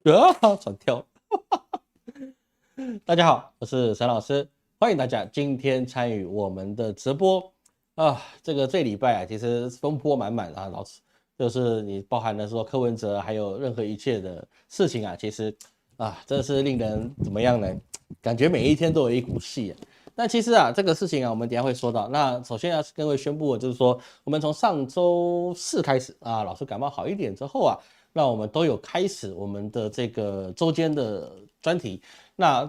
转跳。大家好，我是沈老师，欢迎大家今天参与我们的直播啊。这礼拜啊，其实风波满满啊，老师就是你包含了说柯文哲还有任何一切的事情啊，其实啊，真的是令人怎么样呢？感觉每一天都有一股气啊。那其实啊，这个事情啊，我们等一下会说到。那首先要跟各位宣布的就是说，我们从上周四开始啊，老师感冒好一点之后啊，那我们都有开始我们的这个周间的专题。那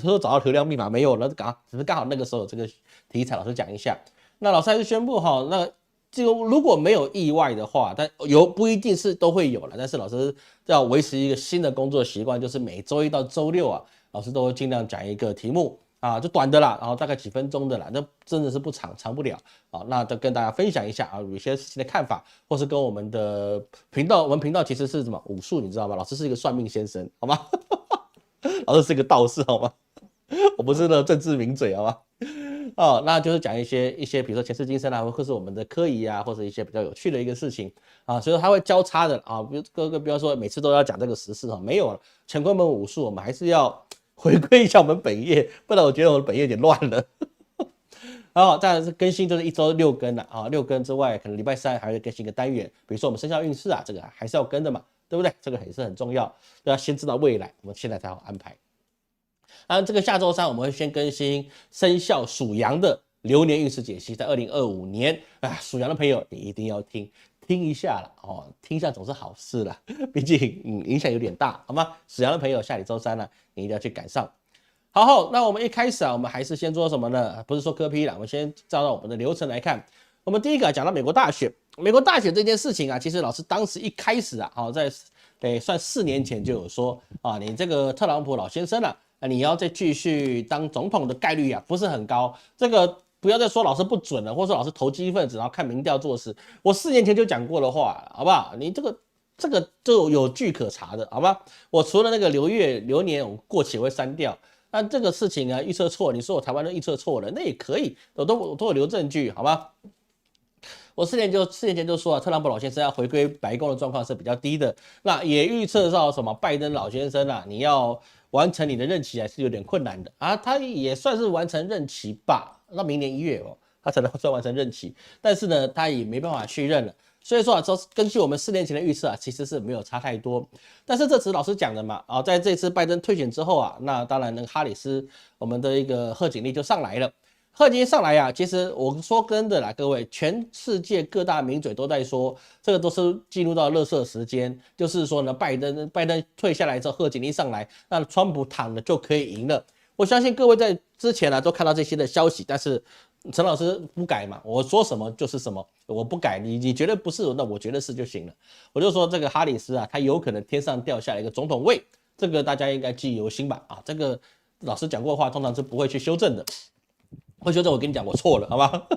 说找到流量密码没有了，只是刚好那个时候有这个题材，老师讲一下。那老师还是宣布哈，那就如果没有意外的话，但不一定是都会有了，但是老师要维持一个新的工作习惯，就是每周一到周六啊，老师都会尽量讲一个题目。啊，就短的啦，然后大概几分钟的啦，那真的是不长，长不了啊。那就跟大家分享一下啊，有些事情的看法，或是跟我们的频道，我们频道其实是什么武术，你知道吗？老师是一个算命先生，好吗？老师是一个道士，好吗？我不是那个政治名嘴，好吗？哦，那就是讲一些，比如说前世今生啊，或是我们的科仪啊，或者一些比较有趣的一个事情啊，所以说它会交叉的啊，比如各个不要说每次都要讲这个时事啊，没有了，乾坤门武术，我们还是要回归一下我们本业，不然我觉得我的本业有点乱了。然后再来是更新，就是一周6更了啊，6更之外，可能礼拜3还会更新一个单元，比如说我们生肖运势啊，这个还是要跟的嘛，对不对？这个也是很重要，要先知道未来，我们现在才好安排。这个下周3我们会先更新生肖属羊的流年运势解析，在2025年啊，属羊的朋友你一定要听一下了哦，听一下总是好事啦，毕竟影响有点大，好吗？属羊的朋友下周3呢，你一定要去赶上。好，那我们一开始啊，我们还是先做什么呢？不是说科批啦，我们先照到我们的流程来看。我们第一个讲到美国大选，美国大选这件事情啊，其实老师当时一开始啊，在算4年前就有说啊，你这个特朗普老先生啊，你要再继续当总统的概率啊，不是很高。这个不要再说老师不准了，或者说老师投机分子，然后看民调做事。我4年前就讲过的话，好不好？你这个就有据可查的，好吧？我除了那个流年我过期会删掉。那这个事情啊，预测错，你说我台湾都预测错了，那也可以，我都有留证据，好吧？我4年前就说啊，特朗普老先生要回归白宫的状况是比较低的，那也预测到什么拜登老先生啊，你要完成你的任期还是有点困难的啊，他也算是完成任期吧，到明年1月哦，他才能算完成任期，但是呢，他也没办法续任了。所以说啊，根据我们4年前的预测啊，其实是没有差太多。但是这只是老师讲的嘛，啊，在这次拜登退选之后啊，那当然那个哈里斯，我们的一个贺锦丽就上来了。贺锦丽上来啊，其实我说真的啦，各位，全世界各大名嘴都在说，这个都是进入到垃圾时间，就是说呢，拜登退下来之后，贺锦丽上来，那川普躺了就可以赢了。我相信各位在之前啊都看到这些的消息，但是陈老师不改嘛，我说什么就是什么，我不改，你觉得不是，那我觉得是就行了。我就说这个哈里斯啊，他有可能天上掉下来一个总统位，这个大家应该记忆犹新吧？啊，这个老师讲过的话，通常是不会去修正的，会修正我跟你讲我错了，好吧？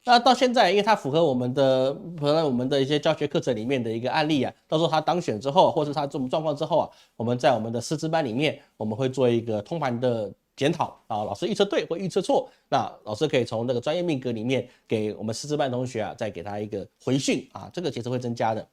那到现在，因为他符合我们的一些教学课程里面的一个案例啊，到时候他当选之后，或是他这种状况之后啊，我们在我们的师资班里面，我们会做一个通盘的检讨啊，老师预测对或预测错，那老师可以从那个专业命格里面给我们师资班同学啊，再给他一个回训啊，这个其实会增加的。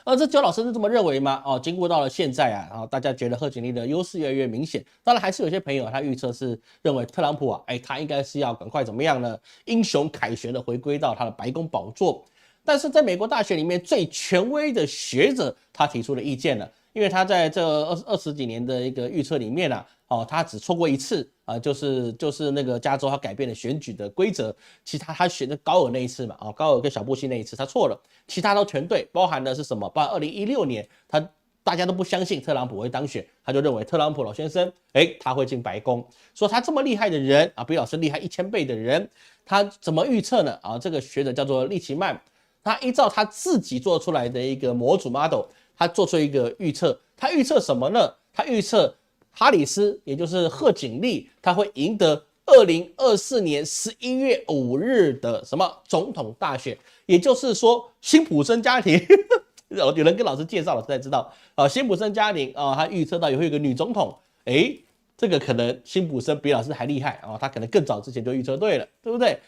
这焦老师是这么认为吗？哦，经过到了现在啊，然后大家觉得贺锦丽的优势越来越明显。当然还是有些朋友他预测是认为特朗普啊，他应该是要赶快怎么样呢？英雄凯旋的回归到他的白宫宝座。但是在美国大选里面最权威的学者他提出了意见了，因为他在这20几年的一个预测里面啊，他只错过一次啊，就是那个加州他改变了选举的规则，其他选的高尔那一次嘛，高尔跟小布希那一次他错了，其他都全对，包含的是什么？包含2016年大家都不相信特朗普会当选，他就认为特朗普老先生，他会进白宫，说他这么厉害的人啊，比老师厉害1000倍的人，他怎么预测呢？这个学者叫做利奇曼，他依照他自己做出来的一个模组 model， 他做出一个预测，他预测什么呢？他预测哈里斯，也就是贺锦丽，他会赢得2024年11月5日的什么总统大选，也就是说辛普森家庭有人跟老师介绍了才知道辛普森家庭他预测到也会有一个女总统，这个可能辛普森比老师还厉害他可能更早之前就预测对了，对不对？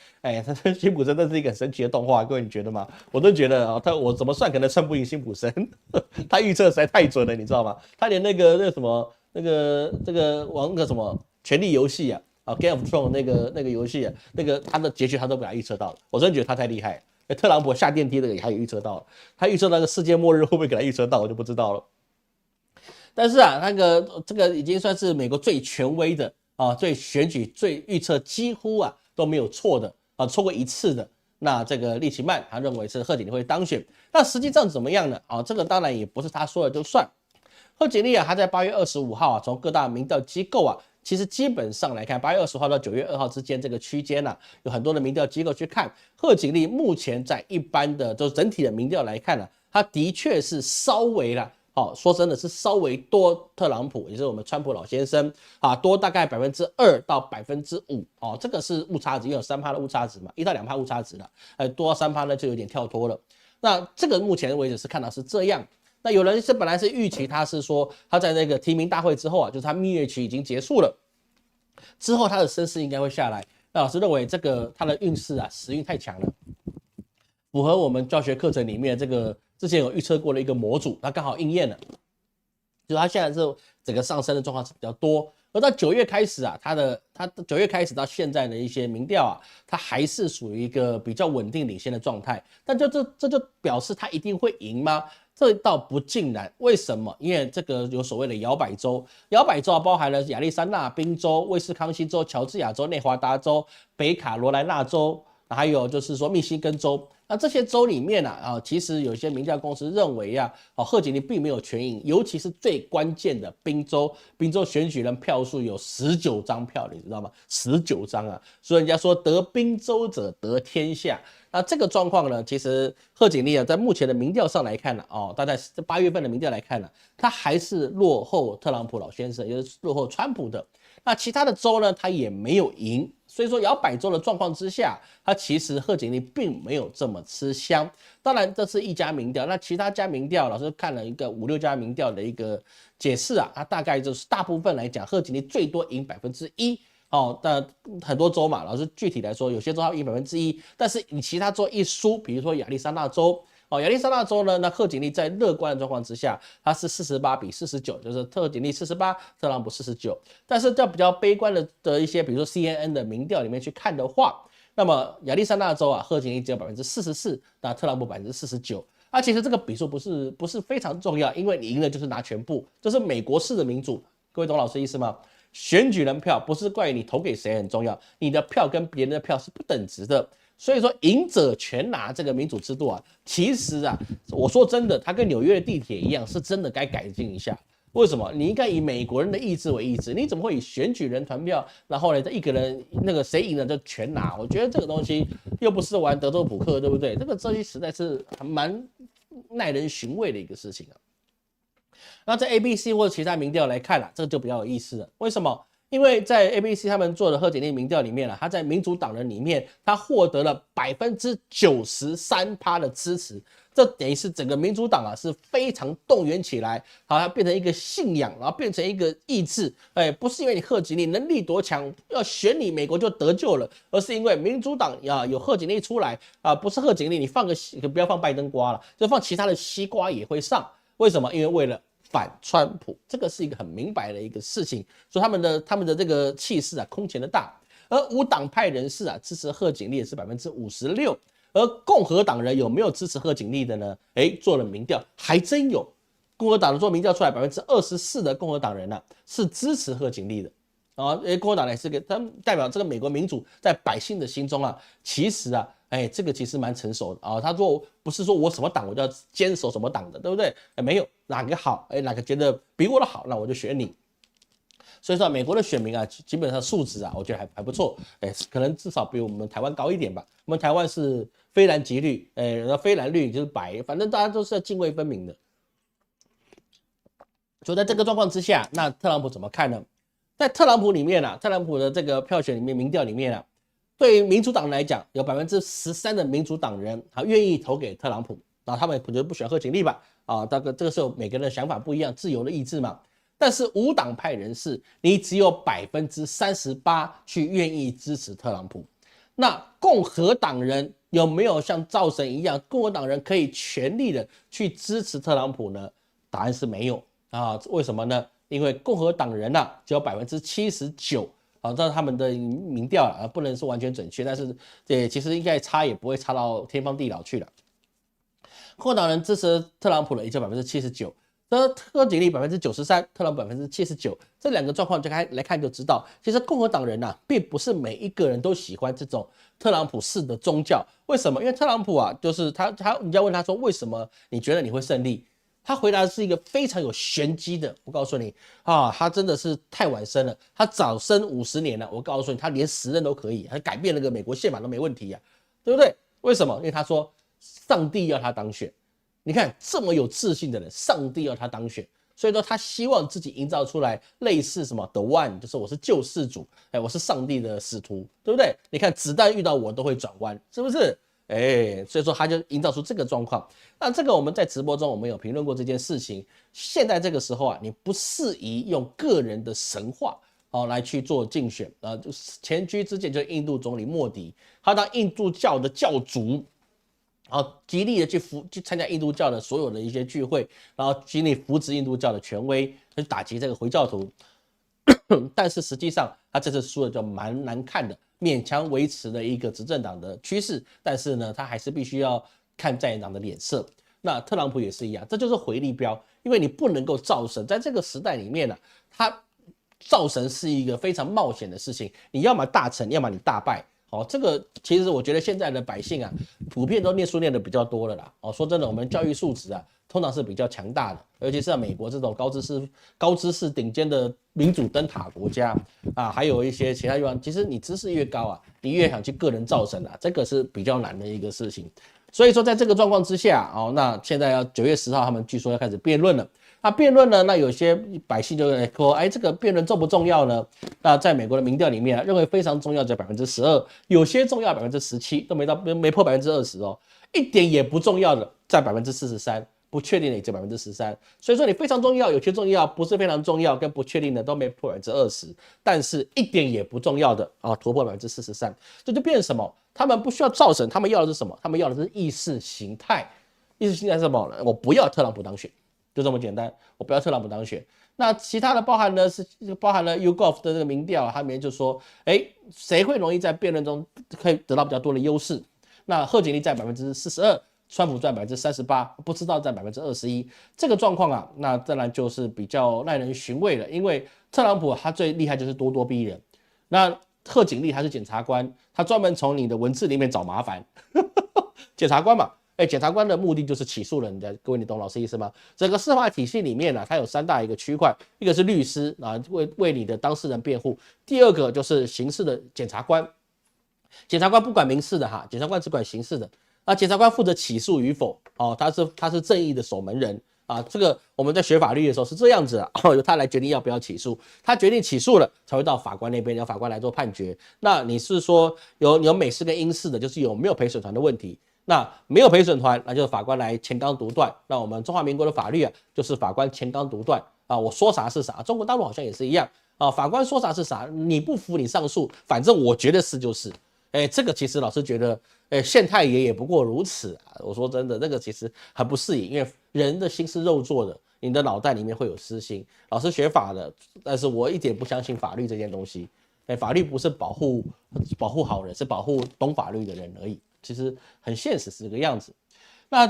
辛普森这是一个很神奇的动画，各位你觉得吗？我都觉得我怎么算可能算不赢辛普森，他预测实在太准了，你知道吗？他连那个什么这个玩个什么权力游戏Game of Thrones 那个游戏他的结局他都给他预测到了，我真的觉得他太厉害了。特朗普下电梯这个也还有预测到了，他预测那个世界末日会不会给他预测到，我就不知道了。但是这个已经算是美国最权威的最选举最预测几乎都没有错的错过一次的。那这个利奇曼他认为是贺锦丽会当选，那实际上怎么样呢？这个当然也不是他说了就算。贺锦丽他在8月25号从各大民调机构其实基本上来看，8月20号到9月2号之间这个区间有很多的民调机构去看贺锦丽目前在一般的就是整体的民调来看他的确是稍微说真的是稍微多特朗普，也就是我们川普老先生多大概2%到5%这个是误差值，因为有3%的误差值嘛，1到2%误差值了，多到3%呢就有点跳脱了。那这个目前为止是看到是这样。那有人本来是预期他是说他在那个提名大会之后就是他蜜月期已经结束了，之后他的声势应该会下来。那老师认为这个他的运势时运太强了，符合我们教学课程里面这个之前有预测过的一个模组，它刚好应验了，就是它现在是整个上升的状况是比较多。而到9月开始他9月开始到现在的一些民调它还是属于一个比较稳定领先的状态。但这就表示他一定会赢吗？这倒不尽然。为什么？因为这个有所谓的摇摆州，摇摆州包含了亚利桑那、宾州、威斯康星州、乔治亚州、内华达州、北卡罗来纳州，还有就是说密西根州。那这些州里面其实有些民调公司认为贺锦丽并没有全赢，尤其是最关键的宾州选举人票数有19张票，你知道吗？19张所以人家说得宾州者得天下。那这个状况呢，其实贺锦丽在目前的民调上来看大概8月份的民调来看他还是落后特朗普老先生，也就是落后川普的。那其他的州呢，他也没有赢。所以说摇摆州的状况之下，他其实贺锦丽并没有这么吃香。当然这是一家民调，那其他家民调老师看了一个5、6家民调的一个解释它大概就是大部分来讲贺锦丽最多赢1%但很多州嘛，老师具体来说有些州他赢1%，但是你其他州一输，比如说亚利桑那州亚利桑那州呢，那贺锦丽在乐观的状况之下，它是48比49，就是贺锦丽48，特朗普49。但是在比较悲观的一些，比如说 CNN 的民调里面去看的话，那么亚利桑那州贺锦丽只有44%，那特朗普49%。其实这个比数不是非常重要，因为你赢了就是拿全部，这是美国式的民主。各位懂老师意思吗？选举人票不是关于你投给谁很重要，你的票跟别人的票是不等值的。所以说赢者全拿这个民主制度其实我说真的，它跟纽约的地铁一样，是真的该改进一下。为什么？你应该以美国人的意志为意志，你怎么会以选举人团票，然后呢，一个人那个谁赢了就全拿？我觉得这个东西又不是玩德州扑克，对不对？这个东西实在是蛮耐人寻味的一个事情那在 ABC 或者其他民调来看这个就比较有意思了。为什么？因为在 ABC 他们做的贺锦丽民调里面他在民主党人里面，他获得了93%的支持，这等于是整个民主党是非常动员起来，它变成一个信仰，然后变成一个意志。不是因为你贺锦丽能力多强，要选你美国就得救了，而是因为民主党有贺锦丽出来不是贺锦丽，你放个不要放拜登瓜了，就放其他的西瓜也会上。为什么？因为为了反川普，这个是一个很明白的一个事情，所以他们的这个气势空前的大。而无党派人士支持贺锦丽也是56%，而共和党人有没有支持贺锦丽的呢？做了民调，还真有，共和党人做民调出来24%的共和党人是支持贺锦丽的。共和党也是他们代表这个美国民主在百姓的心中其实这个其实蛮成熟的他说不是说我什么党我就要坚守什么党的，对不对？没有哪个好，哪个觉得比我的好，那我就选你。所以说美国的选民基本上素质我觉得还不错，可能至少比我们台湾高一点吧。我们台湾是非蓝即绿，非蓝绿就是白，反正大家都是要泾渭分明的。所以在这个状况之下，那特朗普怎么看呢？在特朗普里面特朗普的这个票选里面，民调里面对于民主党来讲，有13%的民主党人愿意投给特朗普，然后他们可能不喜欢贺锦丽吧，大概这个时候每个人的想法不一样，自由的意志嘛。但是无党派人士，你只有38%去愿意支持特朗普。那共和党人有没有像造神一样，共和党人可以全力的去支持特朗普呢？答案是没有啊。为什么呢？因为共和党人啊，只有79%啊，这是他们的民调啊，不能说完全准确，但是其实应该差也不会差到天荒地老去了。共和党人支持特朗普的也就79%，贺锦丽93%，特朗普79%，这两个状况来看就知道，其实共和党人啊，并不是每一个人都喜欢这种特朗普式的宗教。为什么？因为特朗普啊，就是你要问他说为什么你觉得你会胜利？他回答的是一个非常有玄机的。我告诉你啊，他真的是太晚生了，他早生50年了。我告诉你，他连10任都可以，他改变那个美国宪法都没问题呀，对不对？为什么？因为他说上帝要他当选。你看这么有自信的人，上帝要他当选，所以说他希望自己营造出来类似什么 The One， 就是我是救世主，我是上帝的使徒，对不对？你看子弹遇到我都会转弯，是不是？所以说他就营造出这个状况。那这个我们在直播中我们有评论过这件事情。现在这个时候啊，你不适宜用个人的神话来去做竞选啊。前居之鉴就是印度总理莫迪，他当印度教的教主。然后极力的去参加印度教的所有的一些聚会，然后极力扶持印度教的权威，去打击这个回教徒。但是实际上，他这次输的就蛮难看的，勉强维持了一个执政党的趋势。但是呢，他还是必须要看在野党的脸色。那特朗普也是一样，这就是回力镖，因为你不能够造神，在这个时代里面呢，他造神是一个非常冒险的事情，你要么大成，要么你大败。这个其实我觉得现在的百姓啊，普遍都念书念的比较多了啦。说真的，我们教育素质啊，通常是比较强大的，尤其是在美国这种高知识顶尖的民主灯塔国家啊，还有一些其他地方，其实你知识越高啊，你越想去个人造神啊，这个是比较难的一个事情。所以说，在这个状况之下，那现在要9月10号，他们据说要开始辩论了。那辩论呢？那有些百姓就会说，这个辩论重不重要呢？那在美国的民调里面，认为非常重要只有12%，有些重要17%，都没破20%哦，一点也不重要的占43%，不确定的也就13%。所以说你非常重要，有些重要，不是非常重要，跟不确定的都没破20%，但是一点也不重要的突破43%，这就变成什么？他们不需要造神，他们要的是什么？他们要的是意识形态。意识形态是什么呢？我不要特朗普当选。就这么简单，我不要特朗普当选。那其他的包含了 YouGov 的这个民调，它里面就说，谁会容易在辩论中可以得到比较多的优势？那贺锦丽占42%，川普占38%，不知道占21%。这个状况啊，那当然就是比较耐人寻味了。因为特朗普他最厉害就是咄咄逼人，那贺锦丽他是检察官，他专门从你的文字里面找麻烦，检察官嘛。检察官的目的就是起诉人家，各位你懂老师意思吗？整个司法体系里面呢，它有3大一个区块，一个是律师啊，为你的当事人辩护；第二个就是刑事的检察官，检察官不管民事的哈，检察官只管刑事的。那检察官负责起诉与否，他是正义的守门人啊。这个我们在学法律的时候是这样子由他来决定要不要起诉，他决定起诉了，才会到法官那边，由法官来做判决。那你是说有美式跟英式的，就是有没有陪审团的问题？那没有陪审团，那就是法官来前纲独断。那我们中华民国的法律啊，就是法官前纲独断啊，我说啥是啥。中国大陆好像也是一样啊，法官说啥是啥，你不服你上诉，反正我觉得是就是。这个其实老师觉得，县太爷也不过如此啊。我说真的，那个其实很不适宜，因为人的心是肉做的，你的脑袋里面会有私心。老师学法的，但是我一点不相信法律这件东西。法律不是保护好人，是保护懂法律的人而已。其实很现实是这个样子。那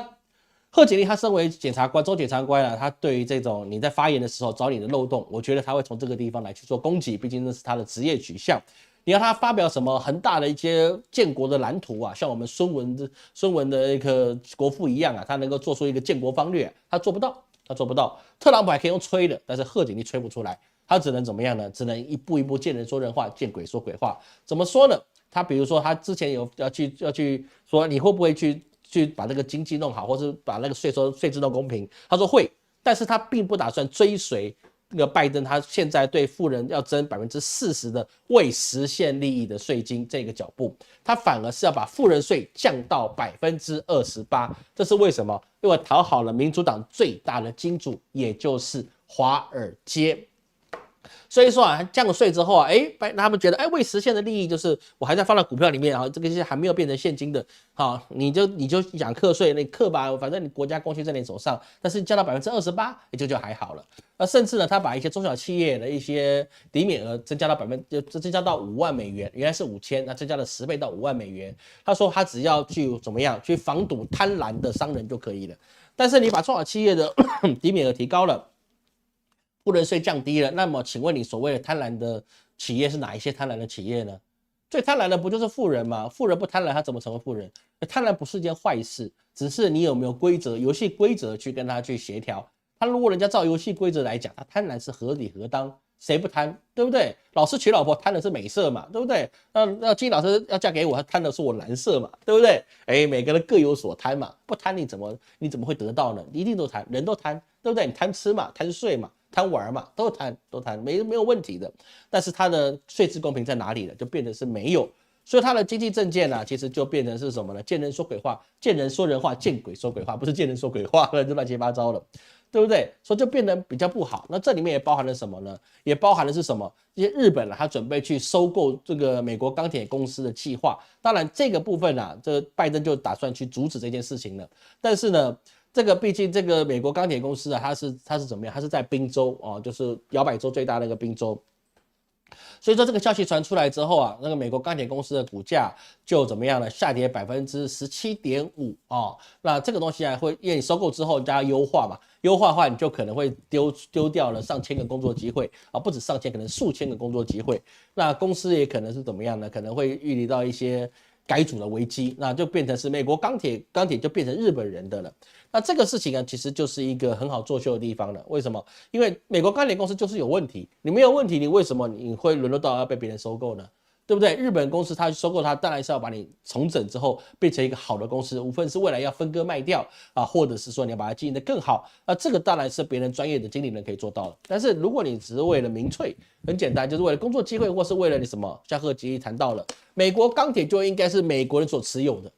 贺锦丽他身为检察官，州检察官他对于这种你在发言的时候找你的漏洞，我觉得他会从这个地方来去做攻击，毕竟那是他的职业取向。你要他发表什么很大的一些建国的蓝图啊，像我们孙文的一个国父一样啊，他能够做出一个建国方略，他做不到。特朗普还可以用吹的，但是贺锦丽吹不出来，他只能怎么样呢？只能一步一步见人说人话，见鬼说鬼话。怎么说呢？他比如说，他之前有要去说，你会不会去把这个经济弄好，或是把那个税制弄公平？他说会，但是他并不打算追随那个拜登，他现在对富人要征40%的未实现利益的税金这个脚步，他反而是要把富人税降到28%。这是为什么？因为讨好了民主党最大的金主，也就是华尔街。所以说啊，降税之后啊，他们觉得，未实现的利益就是我还在放到股票里面啊，这个些还没有变成现金的，好，你就想课税，你课吧，反正你国家公序在你手上，但是降到28%，也就还好了。甚至呢，他把一些中小企业的一些抵免额增加到增加到5万美元，原来是5000，那增加了10倍到5万美元。他说他只要去怎么样去防堵贪婪的商人就可以了。但是你把中小企业的抵免额提高了。富人税降低了，那么请问你所谓的贪婪的企业是哪一些贪婪的企业呢？最贪婪的不就是富人吗？富人不贪婪，他怎么成为富人？贪婪不是一件坏事，只是你有没有规则、游戏规则去跟他去协调。他如果人家照游戏规则来讲，他贪婪是合理合当，谁不贪？对不对？老师娶老婆贪的是美色嘛，对不对？那金老师要嫁给我，他贪的是我蓝色嘛，对不对？每个人各有所贪嘛，不贪你怎么会得到呢？你一定都贪，人都贪，对不对？你贪吃嘛，贪睡嘛。贪玩嘛，都贪，没有问题的。但是它的税制公平在哪里呢？就变成是没有。所以它的经济政见呢，其实就变成是什么呢？见人说鬼话，见人说人话，见鬼说鬼话，不是见人说鬼话了，就乱七八糟了，对不对？所以就变得比较不好。那这里面也包含了什么呢？也包含的是什么？一些日本他准备去收购这个美国钢铁公司的计划。当然这个部分啊，这拜登就打算去阻止这件事情了。但是呢，这个毕竟这个美国钢铁公司啊，它是怎么样？它是在宾州哦，就是摇摆州最大的那个宾州。所以说这个消息传出来之后啊，那个美国钢铁公司的股价就怎么样呢？下跌17.5%哦。那这个东西啊，会因为你收购之后加优化嘛，优化的话你就可能会丢掉了上千个工作机会啊，不止上千，可能数千个工作机会。那公司也可能是怎么样呢？可能会遇临到一些改组的危机，那就变成是美国钢铁就变成日本人的了。那这个事情啊，其实就是一个很好作秀的地方了。为什么？因为美国钢铁公司就是有问题，你没有问题，你为什么你会沦落到要被别人收购呢？对不对？日本公司它收购它，当然是要把你重整之后变成一个好的公司，无论是未来要分割卖掉啊，或者是说你要把它经营得更好，那这个当然是别人专业的经理人可以做到的。但是如果你只是为了民粹，很简单，就是为了工作机会，或是为了你什么，像贺吉谈到了，美国钢铁就应该是美国人所持有的，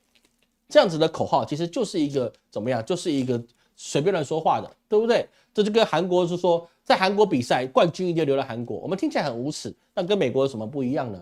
这样子的口号其实就是一个怎么样，就是一个随便乱说话的，对不对？这就跟韩国是说，在韩国比赛冠军一定留在韩国，我们听起来很无耻，那跟美国有什么不一样呢？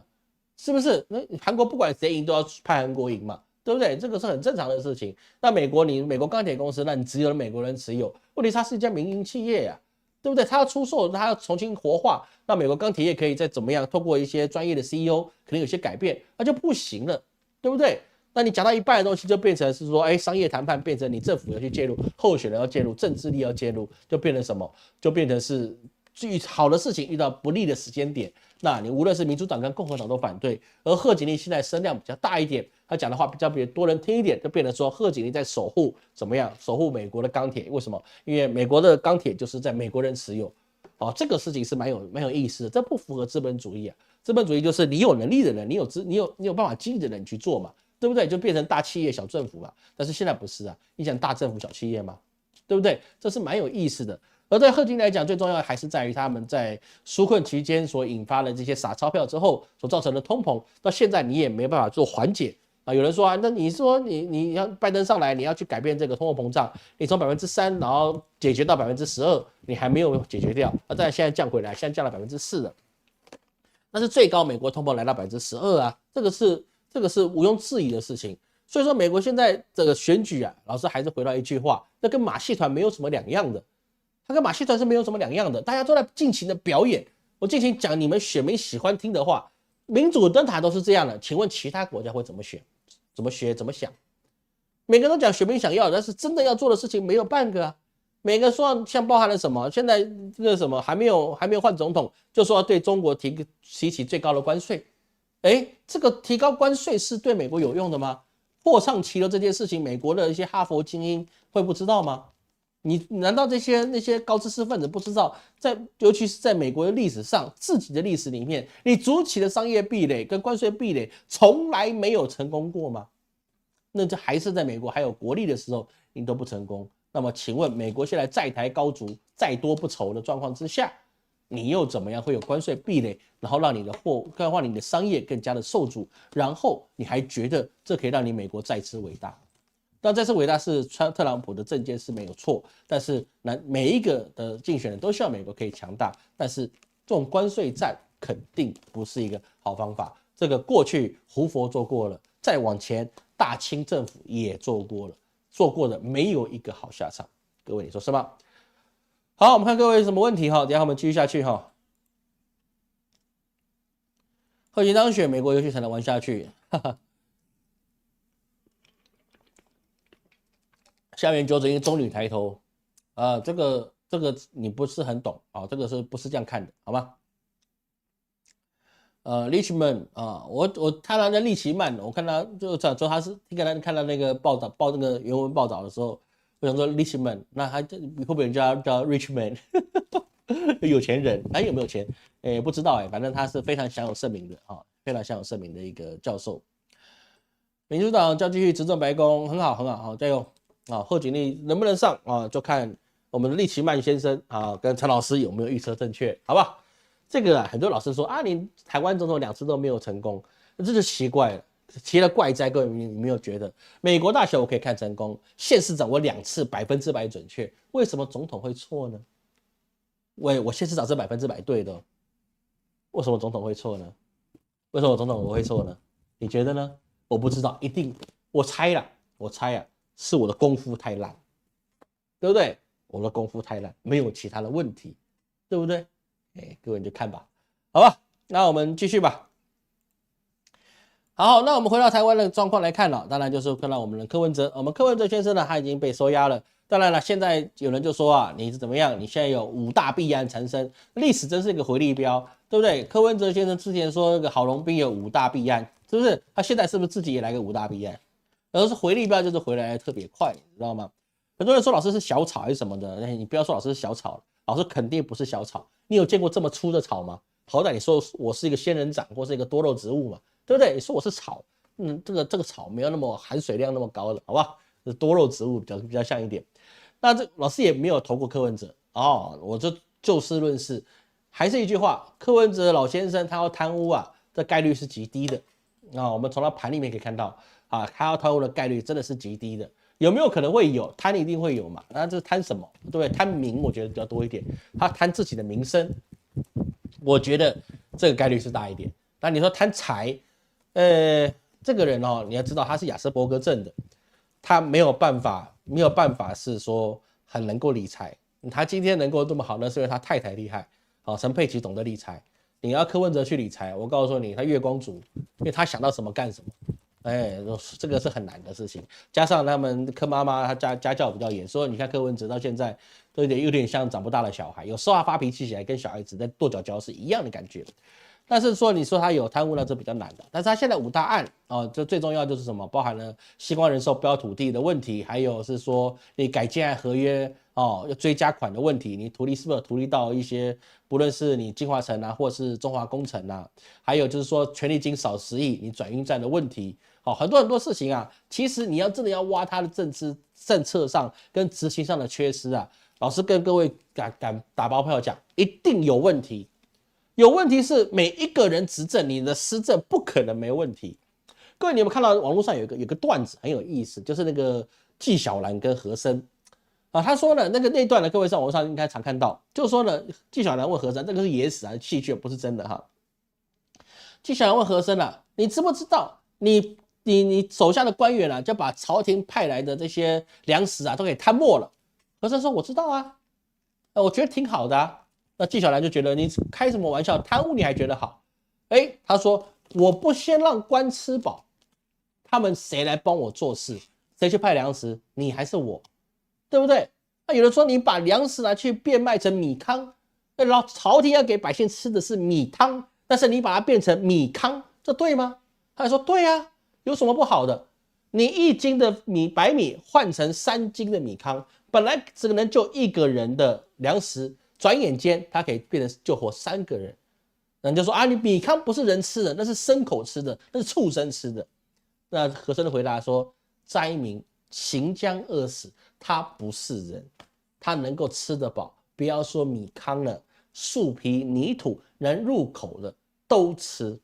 是不是？那韩国不管谁赢都要派韩国赢嘛，对不对？这个是很正常的事情。那美国钢铁公司，那你只有美国人持有，问题它是一家民营企业啊，对不对？它要出售，它要重新活化，那美国钢铁业可以再怎么样，透过一些专业的 CEO 可能有些改变，那就不行了，对不对？那你讲到一半的东西就变成是说，商业谈判变成你政府要去介入，候选人要介入，政治力要介入，就变成什么？就变成是好的事情遇到不利的时间点。那你无论是民主党跟共和党都反对，而贺锦丽现在声量比较大一点，他讲的话比较多人听一点，就变成说贺锦丽在守护怎么样？守护美国的钢铁。为什么？因为美国的钢铁就是在美国人持有。这个事情是蛮有意思的，这不符合资本主义啊。资本主义就是你有能力的人，你有办法经营的人去做嘛，对不对？就变成大企业小政府嘛。但是现在不是啊，你讲大政府小企业嘛，对不对？这是蛮有意思的。而对贺锦丽来讲，最重要的还是在于他们在纾困期间所引发的这些撒钞票之后所造成的通膨，到现在你也没办法做缓解啊。有人说啊，那你说你要拜登上来，你要去改变这个通货膨胀，你从3%然后解决到12%，你还没有解决掉，但现在降回来，现在降了4%了，那是最高美国通膨来到12%啊，这个是毋庸置疑的事情。所以说，美国现在这个选举啊，老师还是回到一句话，那跟马戏团没有什么两样的。它跟马戏团是没有什么两样的，大家都在尽情的表演，我尽情讲你们选民喜欢听的话。民主灯塔都是这样的，请问其他国家会怎么选？怎么学？怎么想？每个人都讲选民想要，但是真的要做的事情没有半个啊。每个说像包含了什么？现在这个什么还没有换总统，就说要对中国提起最高的关税。这个提高关税是对美国有用的吗？破唱其流这件事情，美国的一些哈佛精英会不知道吗？你难道那些高知识分子不知道，尤其是在美国的历史上，自己的历史里面，你筑起的商业壁垒跟关税壁垒从来没有成功过吗？那这还是在美国还有国力的时候，你都不成功。那么请问，美国现在债台高筑、债多不愁的状况之下，你又怎么样会有关税壁垒，然后让你的商业更加的受阻，然后你还觉得这可以让你美国再次伟大？那这次伟大是特朗普的政见是没有错，但是每一个的竞选人都希望美国可以强大，但是这种关税战肯定不是一个好方法。这个过去胡佛做过了，再往前大清政府也做过了，做过的没有一个好下场。各位你说是吗？好，我们看各位有什么问题哈，等一下我们继续下去哈。贺锦当选，美国游戏才能玩下去。哈哈。下面纠正一个中女抬头，这个你不是很懂啊，这个不是这样看的，好吗？Richmond 啊，我看到那利奇曼，我看他就说他是看到那个那个原文报道的时候，我想说 Richmond， 那他会不会叫 Richmond？ 有钱人，他有没有钱？不知道反正他是非常享有盛名的啊，非常享有盛名的一个教授。民主党要继续执政白宫，很好很好，好加油。贺锦丽能不能上啊？就看我们的利奇曼先生啊，跟陈老师有没有预测正确，好不好？这个很多老师说啊，你台湾总统2次都没有成功，这就奇怪了，奇了怪哉。各位你没有觉得美国大选我可以看成功，县市长我2次100%准确，为什么总统会错呢？我县市长是100%对的，为什么总统会错呢？为什么总统我会错呢？你觉得呢？我不知道，一定我猜啊。是我的功夫太烂，对不对？我的功夫太烂，没有其他的问题，对不对？各位你就看吧，好吧？那我们继续吧。好，那我们回到台湾的状况来看了，当然就是看到我们的柯文哲，我们柯文哲先生呢，他已经被收押了。当然了，现在有人就说啊，你是怎么样？你现在有5大弊案缠身，历史真是一个回力镖，对不对？柯文哲先生之前说那个郝龙斌有5大弊案，是不是？他现在是不是自己也来个5大弊案？而是回力镖就是回来特别快，你知道吗？很多人说老师是小草还是什么的，你不要说老师是小草，老师肯定不是小草。你有见过这么粗的草吗？好歹你说我是一个仙人掌或是一个多肉植物嘛，对不对？你说我是草，这个草没有那么含水量那么高的，好不好？多肉植物比较像一点。那这老师也没有投过柯文哲哦，我就事论事，还是一句话，柯文哲老先生他要贪污啊，这概率是极低的我们从他盘里面可以看到。他要贪污的概率真的是极低的，有没有可能会有？贪一定会有嘛？那这贪什么？对不对？贪名，我觉得比较多一点。他贪自己的名声，我觉得这个概率是大一点。那你说贪财，这个人你要知道他是亚斯伯格症的，他没有办法是说很能够理财。他今天能够这么好呢，是因为他太太厉害。陈佩琪懂得理财。你要柯文哲去理财，我告诉你，他月光族，因为他想到什么干什么。这个是很难的事情，加上他们柯妈妈她家教比较严，所以你看柯文哲到现在都有点像长不大的小孩，有时候他发脾气起来跟小孩子在跺脚脚是一样的感觉。但是说你说他有贪污，那这比较难的。但是他现在5大案这最重要就是什么？包含了星光人寿标土地的问题，还有是说你改建案合约要追加款的问题，你土地是不是有土地到一些，不论是你金华城啊，或是中华工程啊，还有就是说权利金少10亿，你转运站的问题。很多事情啊，其实你要真的要挖他的政策上跟执行上的缺失啊，老师跟各位敢打包票讲，一定有问题。有问题是每一个人执政，你的施政不可能没问题。各位，你有没有看到网络上有个段子很有意思，就是那个纪晓岚跟和珅他说呢，那段呢，各位在网络上应该常看到，就是说呢，纪晓岚问和珅，这个是野史戏剧，不是真的哈。纪晓岚问和珅你知不知道你手下的官员就把朝廷派来的这些粮食都给贪没了？和珅说我知道啊，我觉得挺好的啊。那纪晓岚就觉得你开什么玩笑，贪污你还觉得好？他说我不先让官吃饱，他们谁来帮我做事？谁去派粮食？你还是我，对不对？那有人说你把粮食拿去变卖成米糠，然后朝廷要给百姓吃的是米汤，但是你把它变成米糠，这对吗？他说对啊，有什么不好的？你1斤的白米换成3斤的米糠，本来只能就1个人的粮食。转眼间，它可以变成救活3个人。人就说你米糠不是人吃的，那是牲口吃的，那是畜生吃的。那和珅的回答说：灾民行将饿死，他不是人，他能够吃得饱。不要说米糠了，树皮、泥土能入口的都吃。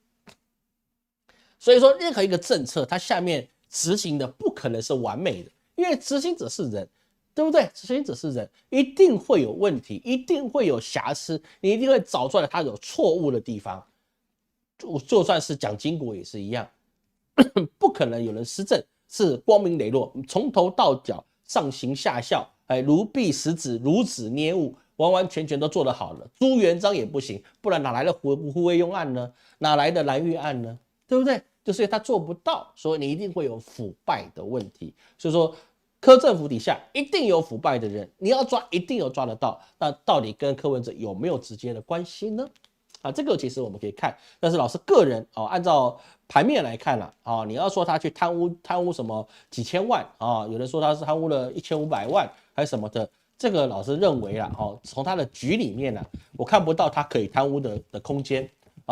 所以说，任何一个政策，它下面执行的不可能是完美的。因因为执行者是人，对不对？执行者是人，一定会有问题，一定会有瑕疵，你一定会找出来他有错误的地方。就算是蒋经国也是一样，不可能有人施政是光明磊落，从头到脚上行下效，如臂使指，如指捏物，完完全全都做得好了。朱元璋也不行，不然哪来的胡惟庸案呢？哪来的蓝玉案呢？对不对？就是他做不到，所以你一定会有腐败的问题。所以说，柯政府底下一定有腐败的人，你要抓一定有抓得到。那到底跟柯文哲有没有直接的关系呢？这个其实我们可以看，但是老师个人按照盘面来看啦，你要说他去贪污什么几千万有人说他是贪污了1500万还是什么的，这个老师认为啦，从他的局里面呢，我看不到他可以贪污的空间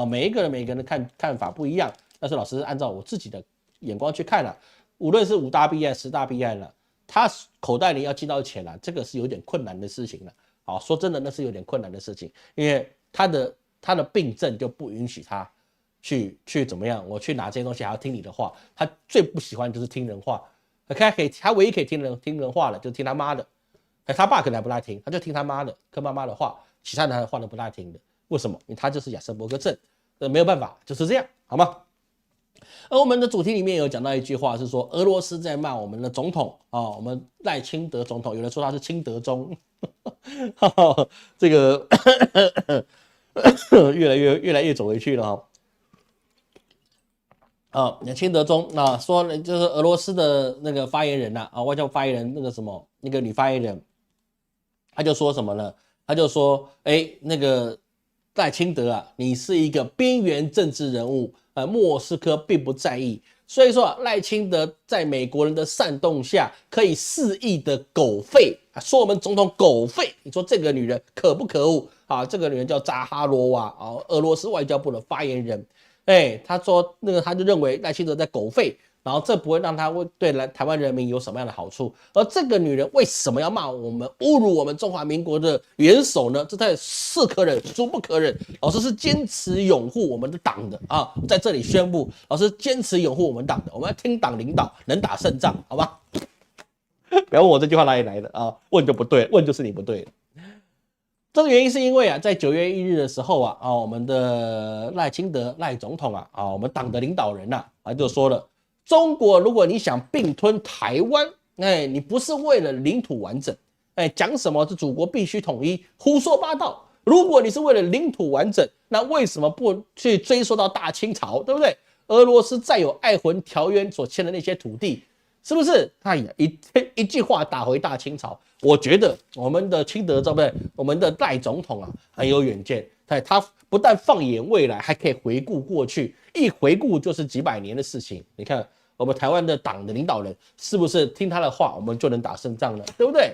每一个人的看法不一样，但是老师按照我自己的眼光去看啦，无论是5大弊案、10大弊案了，他口袋里要进到钱这个是有点困难的事情了。说真的，那是有点困难的事情，因为他的病症就不允许他去怎么样，我去拿这些东西还要听你的话，他最不喜欢就是听人话，他唯一可以听人话的就是听他妈的，他爸可能还不大听，他就听他妈的柯妈妈的话，其他人的话都不大听的。为什么？因为他就是亚森伯格症，没有办法，就是这样，好吗？而我们的主题里面有讲到一句话，是说俄罗斯在骂我们的总统我们赖清德总统，有人说他是清德宗，这个越来越走回去了清德宗说就是俄罗斯的那个发言人外交发言人那个什么那个女发言人，他就说什么呢？他就说那个赖清德你是一个边缘政治人物，莫斯科并不在意，所以说赖清德在美国人的煽动下，可以肆意的狗吠说我们总统狗吠，你说这个女人可不可恶这个女人叫扎哈罗娃俄罗斯外交部的发言人，他说他就认为赖清德在狗吠，然后这不会让他对台湾人民有什么样的好处，而这个女人为什么要骂我们，侮辱我们中华民国的元首呢？这太是可忍，孰不可忍。老师是坚持拥护我们的党的在这里宣布，老师坚持拥护我们党的，我们要听党领导，能打胜仗，好吧？不要问我这句话哪里来的问就不对，问就是你不对了。这个原因是因为在9月1日的时候我们的赖清德赖总统我们党的领导人就说了，中国如果你想并吞台湾，你不是为了领土完整，讲什么是祖国必须统一，胡说八道。如果你是为了领土完整，那为什么不去追溯到大清朝，对不对？俄罗斯再有爱魂条约所签的那些土地，是不是？一句话打回大清朝。我觉得我们的清德宗，不对，我们的赖总统很有远见，他不但放眼未来，还可以回顾过去，一回顾就是几百年的事情。你看我们台湾的党的领导人是不是听他的话，我们就能打胜仗了，对不对？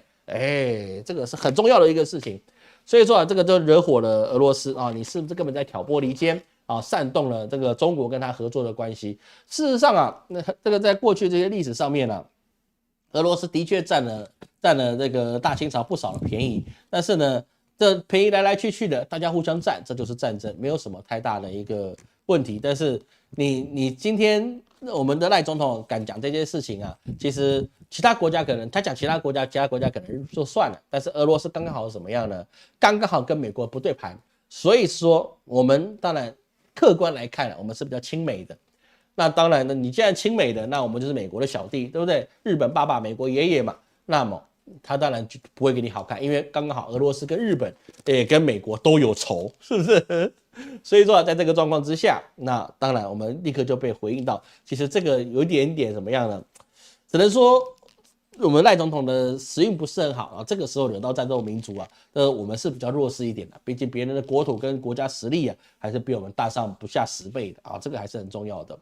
这个是很重要的一个事情。所以说这个就惹火了俄罗斯你是不是根本在挑拨离间煽动了这个中国跟他合作的关系？事实上那这个在过去这些历史上面俄罗斯的确占了这个大清朝不少的便宜，但是呢，这便宜来来去去的，大家互相占，这就是战争，没有什么太大的一个问题。但是你今天我们的赖总统敢讲这件事情其实其他国家可能他讲其他国家可能就算了，但是俄罗斯刚刚好是什么样呢？刚刚好跟美国不对盘，所以说我们当然客观来看我们是比较亲美的。那当然呢，你既然亲美的，那我们就是美国的小弟，对不对？日本爸爸，美国爷爷嘛，那么他当然就不会给你好看，因为刚刚好俄罗斯跟日本也跟美国都有仇，是不是？所以说在这个状况之下，那当然我们立刻就被回应到，其实这个有一点点怎么样呢？只能说我们赖总统的时运不是很好这个时候惹到战斗民族我们是比较弱势一点的，毕竟别人的国土跟国家实力还是比我们大上不下10倍的这个还是很重要的。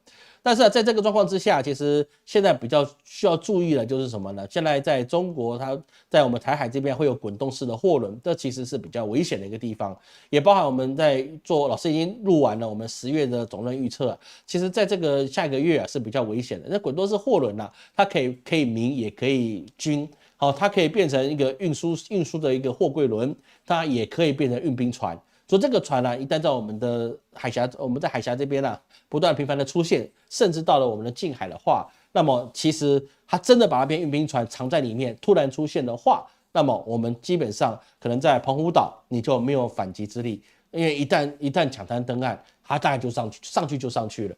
但是在这个状况之下，其实现在比较需要注意的就是什么呢？现在在中国，它在我们台海这边会有滚动式的货轮，这其实是比较危险的一个地方，也包含我们在做，老师已经录完了我们10月的总论预测其实在这个下一个月是比较危险的。那滚动式货轮它可以民也可以军，它可以变成一个运输的一个货柜轮，它也可以变成运兵船。所以这个船一旦在我们的海峡，我们在海峡这边不断频繁的出现，甚至到了我们的近海的话，那么其实他真的把那边运兵船藏在里面，突然出现的话，那么我们基本上可能在澎湖岛你就没有反击之力，因为一旦抢滩登岸，他大概就上去就上去了。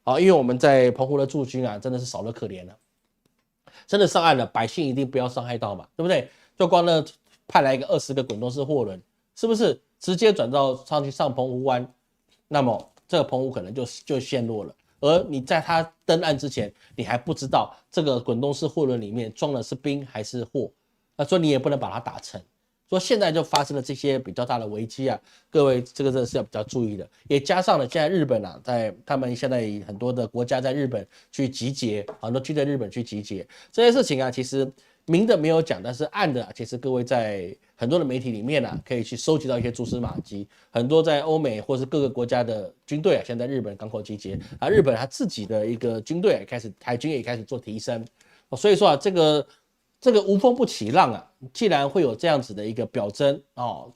好，因为我们在澎湖的驻军啊，真的是少得可怜了，真的上岸了，百姓一定不要伤害到嘛，对不对？就光那派来一个20个滚动式货轮，是不是直接转到上澎湖湾？那么这个澎湖可能就陷落了。而你在他登岸之前，你还不知道这个滚动式货轮里面装的是兵还是货，所以你也不能把它打沉。所以现在就发生了这些比较大的危机啊，各位这个真的是要比较注意的。也加上了现在日本啊，他们现在很多的国家在日本去集结，很多去在日本去集结这些事情啊，其实明的没有讲，但是暗的其实各位在很多的媒体里面啊，可以去收集到一些蛛丝马迹。很多在欧美或是各个国家的军队啊，现在日本港口集结啊，日本他自己的一个军队海军也开始做提升。所以说啊，这个无风不起浪啊，既然会有这样子的一个表征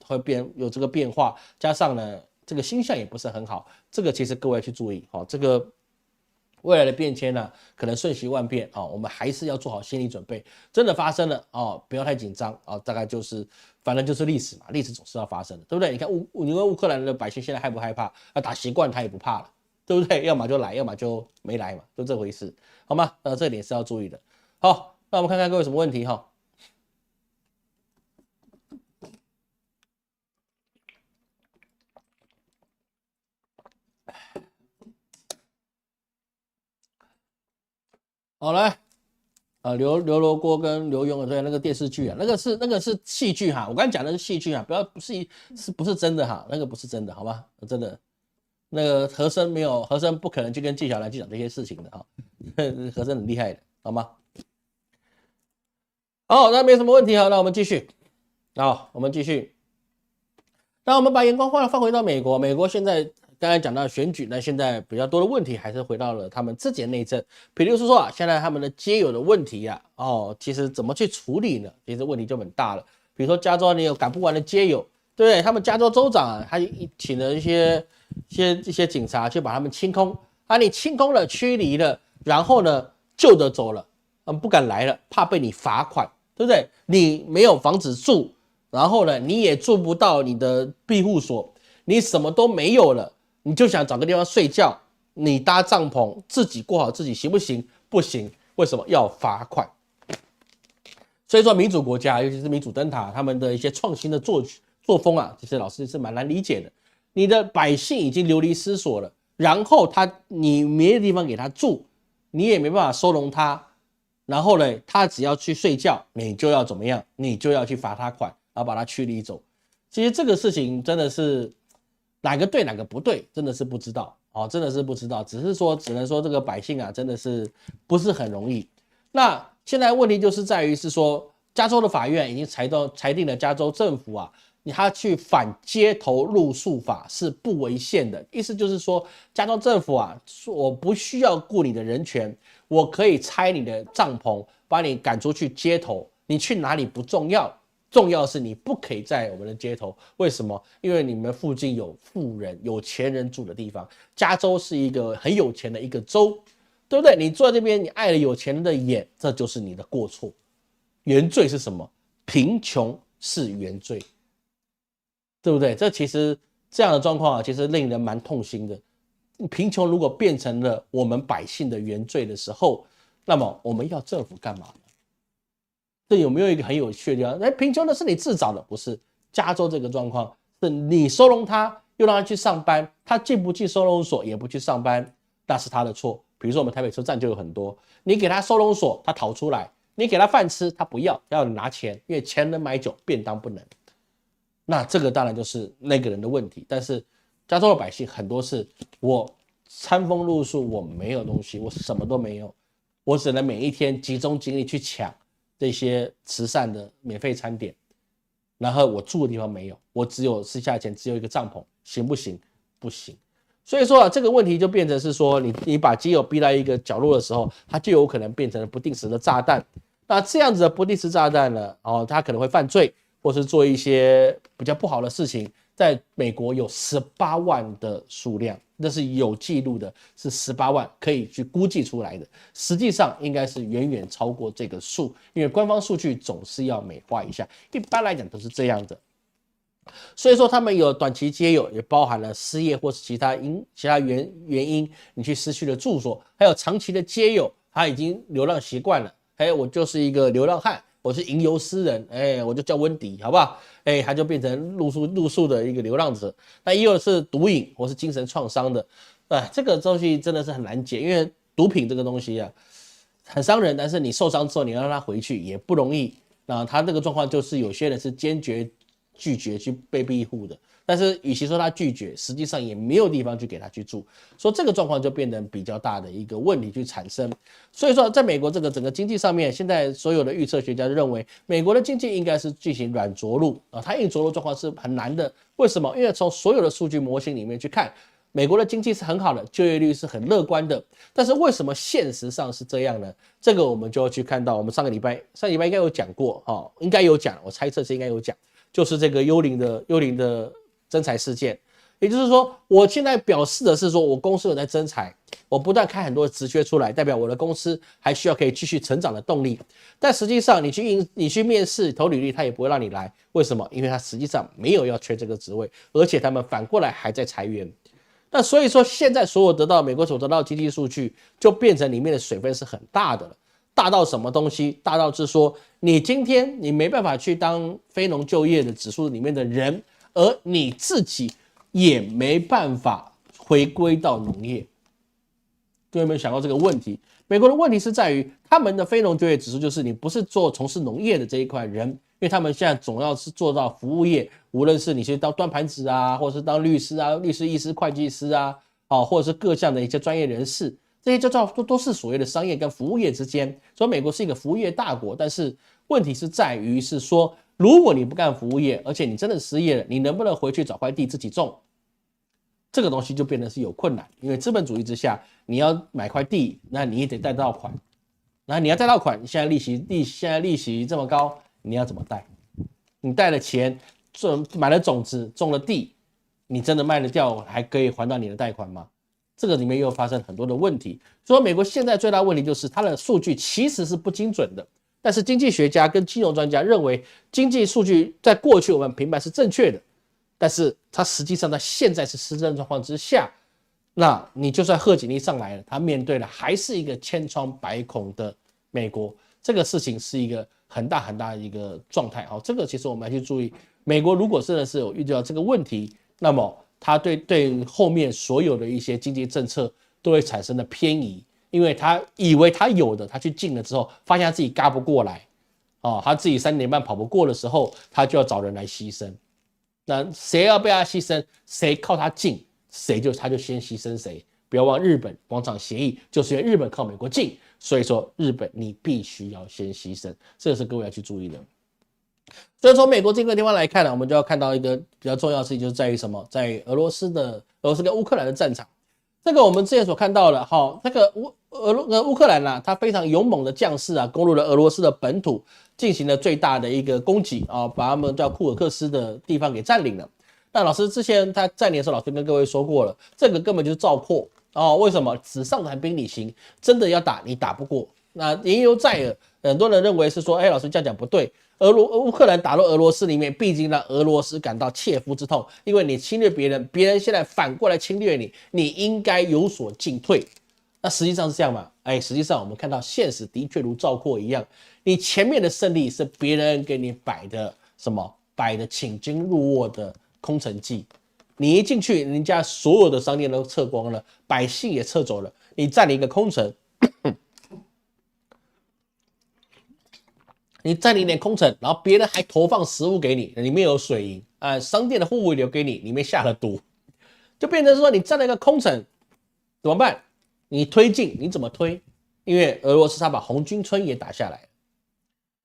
会有这个变化，加上呢这个星象也不是很好，这个其实各位要去注意这个未来的变迁呢，可能瞬息万变我们还是要做好心理准备。真的发生了不要太紧张大概就是反正就是历史嘛，历史总是要发生的，对不对？你看你问乌克兰的百姓现在害不害怕？打习惯他也不怕了，对不对？要么就来，要么就没来嘛，就这回事，好吗？这点是要注意的。好，那我们看看各位有什么问题哈。好来。刘罗锅跟刘墉对那个电视剧啊，那个是戏剧哈，我刚才讲的是戏剧啊，不是真的哈，那个不是真的，好吗？真的，那个和珅不可能去跟纪晓岚去讲这些事情的哈，和珅很厉害的，好吗？好，那没什么问题哈，那我们继续，好，我们继续，那我们把眼光放回到美国，美国现在。刚才讲到选举呢，现在比较多的问题还是回到了他们自己的内政，比如说现在他们的街友的问题啊，其实怎么去处理呢？其实问题就很大了。比如说加州你有赶不完的街友，对不对？他们加州州长啊，他请了一些警察去把他们清空你清空了、驱离了，然后呢救得走了，不敢来了，怕被你罚款，对不对？你没有房子住，然后呢你也住不到你的庇护所，你什么都没有了。你就想找个地方睡觉，你搭帐篷自己过好自己行不行？不行，为什么要罚款？所以说民主国家，尤其是民主灯塔，他们的一些创新的作风啊，其实老师是蛮难理解的。你的百姓已经流离失所了，然后你没有地方给他住，你也没办法收容他，然后呢，他只要去睡觉，你就要怎么样？你就要去罚他款，然后把他驱离走。其实这个事情真的是。哪个对哪个不对，真的是不知道真的是不知道，只能说这个百姓啊，真的是不是很容易。那现在问题就是在于是说，加州的法院已经裁定了加州政府啊，他去反街头露宿法是不违宪的，意思就是说，加州政府啊，我不需要顾你的人权，我可以拆你的帐篷，把你赶出去街头，你去哪里不重要。重要的是你不可以在我们的街头，为什么？因为你们附近有富人、有钱人住的地方。加州是一个很有钱的一个州，对不对？你坐在这边，你碍了有钱人的眼，这就是你的过错。原罪是什么？贫穷是原罪，对不对？这其实这样的状况啊，其实令人蛮痛心的。贫穷如果变成了我们百姓的原罪的时候，那么我们要政府干嘛呢？这有没有一个很有趣的地方？贫穷的是你自找的，不是？加州这个状况是你收容他，又让他去上班，他进不进收容所，也不去上班，那是他的错。比如说我们台北车站就有很多，你给他收容所，他逃出来；你给他饭吃，他不要，要拿钱，因为钱能买酒，便当不能。那这个当然就是那个人的问题。但是加州的百姓很多是，我餐风露宿，我没有东西，我什么都没有，我只能每一天集中精力去抢这些慈善的免费餐点，然后我住的地方没有，我只有私下钱，只有一个帐篷，行不行？不行。所以说啊，这个问题就变成是说，你把基友逼到一个角落的时候，它就有可能变成了不定时的炸弹。那这样子的不定时炸弹呢，他可能会犯罪，或是做一些比较不好的事情。在美国有18万的数量，那是有记录的，是18万可以去估计出来的，实际上应该是远远超过这个数，因为官方数据总是要美化一下，一般来讲都是这样的。所以说他们有短期街友，也包含了失业或是其他原因，你去失去了住所，还有长期的街友，他已经流浪习惯了，我就是一个流浪汉，我是吟游诗人，我就叫温迪，好不好？他就变成露宿的一个流浪者。那也有是毒瘾或是精神创伤的，这个东西真的是很难解，因为毒品这个东西啊，很伤人，但是你受伤之后你要让他回去也不容易。那他这个状况就是有些人是坚决拒绝去被庇护的，但是与其说他拒绝，实际上也没有地方去给他去住，所以这个状况就变成比较大的一个问题去产生。所以说，在美国这个整个经济上面，现在所有的预测学家认为，美国的经济应该是进行软着陆啊，它硬着陆状况是很难的。为什么？因为从所有的数据模型里面去看，美国的经济是很好的，就业率是很乐观的，但是为什么现实上是这样呢？这个我们就要去看到，我们上礼拜应该有讲过，应该有讲，我猜测是应该有讲。就是这个幽灵的征才事件，也就是说，我现在表示的是说，我公司有在征才，我不断开很多的职缺出来，代表我的公司还需要可以继续成长的动力。但实际上，你去面试投履历，他也不会让你来，为什么？因为他实际上没有要缺这个职位，而且他们反过来还在裁员。那所以说，现在所有美国所得到的经济数据，就变成里面的水分是很大的了。大到什么东西？大到是说，你今天你没办法去当非农就业的指数里面的人，而你自己也没办法回归到农业。各位有没有想到这个问题？美国的问题是在于他们的非农就业指数，就是你不是从事农业的这一块人，因为他们现在总要是做到服务业，无论是你去当端盘子啊，或者是当律师啊、律师、医师、会计师啊，或者是各项的一些专业人士。这些都是所谓的商业跟服务业之间，所以美国是一个服务业大国，但是问题是在于是说，如果你不干服务业，而且你真的失业了，你能不能回去找块地自己种？这个东西就变得是有困难，因为资本主义之下，你要买块地，那你也得贷到款，那你要贷到款，现在利息这么高，你要怎么贷？你贷了钱，买了种子，种了地，你真的卖得掉，还可以还到你的贷款吗？这个里面又发生很多的问题，所以美国现在最大问题就是它的数据其实是不精准的，但是经济学家跟金融专家认为经济数据在过去我们评判是正确的，但是它实际上在现在是失真状况之下，那你就算贺锦丽上来了，他面对的还是一个千疮百孔的美国，这个事情是一个很大很大的一个状态。这个其实我们要去注意，美国如果真的是有遇到这个问题，那么他对后面所有的一些经济政策都会产生的偏移，因为他以为他有的，他去进了之后，发现他自己嘎不过来，他自己3点半跑不过的时候，他就要找人来牺牲。那谁要被他牺牲，谁靠他进，他就先牺牲谁。不要忘日本广场协议，就是因为日本靠美国近，所以说日本你必须要先牺牲，这个是各位要去注意的。所以从美国这个地方来看呢，我们就要看到一个比较重要的事情，就是在于什么？在俄罗斯跟乌克兰的战场。这个我们之前所看到的，这个乌克兰啊，他非常勇猛的将士啊，攻入了俄罗斯的本土，进行了最大的一个攻击啊，把他们叫库尔克斯的地方给占领了。那老师之前他占领的时候，老师跟各位说过了，这个根本就是照扩为什么？纸上谈兵理行，真的要打你打不过。那言犹在耳，很多人认为是说，老师这样讲不对。乌克兰打入俄罗斯里面，毕竟让俄罗斯感到切肤之痛，因为你侵略别人，别人现在反过来侵略你，你应该有所进退。那实际上是这样吗？实际上我们看到现实的确如赵括一样，你前面的胜利是别人给你摆的请君入瓮的空城计，你一进去，人家所有的商店都撤光了，百姓也撤走了，你占领一个空城。你占领一点空城，然后别人还投放食物给你，里面有水银商店的货物流给你，里面下了毒，就变成说你占了一个空城，怎么办？你推进你怎么推？因为俄罗斯他把红军村也打下来，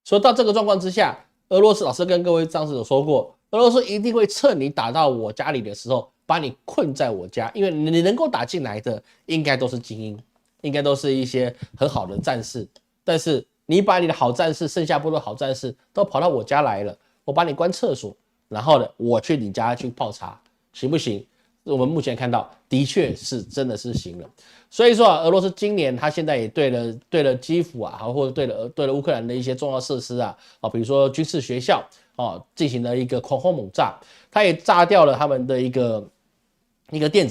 所以到这个状况之下，俄罗斯老师跟各位上次有说过，俄罗斯一定会趁你打到我家里的时候，把你困在我家，因为你能够打进来的应该都是精英，应该都是一些很好的战士，但是你把你的好战士，剩下不多好战士都跑到我家来了，我把你关厕所，然后呢，我去你家去泡茶，行不行？我们目前看到的确是真的是行了。所以说啊，俄罗斯今年他现在也对了基辅啊，或者对了乌克兰的一些重要设施啊，比如说军事学校进行了一个狂轰猛炸，他也炸掉了他们的一个电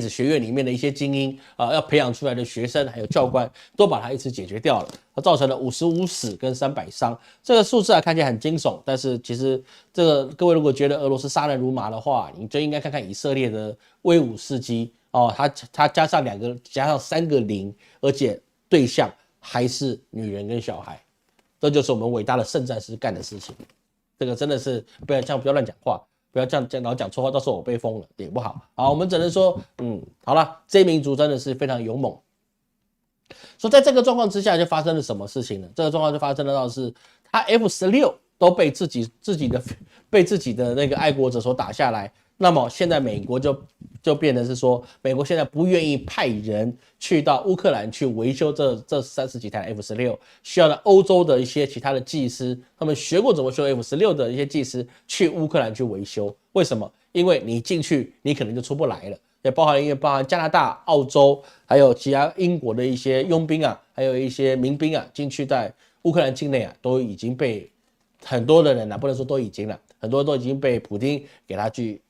子学院里面的一些精英要培养出来的学生还有教官都把它一次解决掉了，它造成了55死跟300伤，这个数字啊看起来很惊悚，但是其实这个各位如果觉得俄罗斯杀人如麻的话，你就应该看看以色列的威武事迹它加上3个零，而且对象还是女人跟小孩，这就是我们伟大的圣战士干的事情。这个真的是不要乱讲话。不要这样老讲错话，到时候我被封了也不好。好，我们只能说，好了，这一民族真的是非常勇猛。所以在这个状况之下，就发生了什么事情呢？这个状况就发生了到是，他 F16都被自己的那个爱国者所打下来。那么现在美国就变成是说，美国现在不愿意派人去到乌克兰去维修这30几台 F16，需要的欧洲的一些其他的技师，他们学过怎么修 F16的一些技师去乌克兰去维修。为什么？因为你进去，你可能就出不来了。也包含加拿大、澳洲，还有其他英国的一些佣兵啊，还有一些民兵啊，进去在乌克兰境内啊，都已经被很多的人不能说都已经了，很多都已经被普丁给他去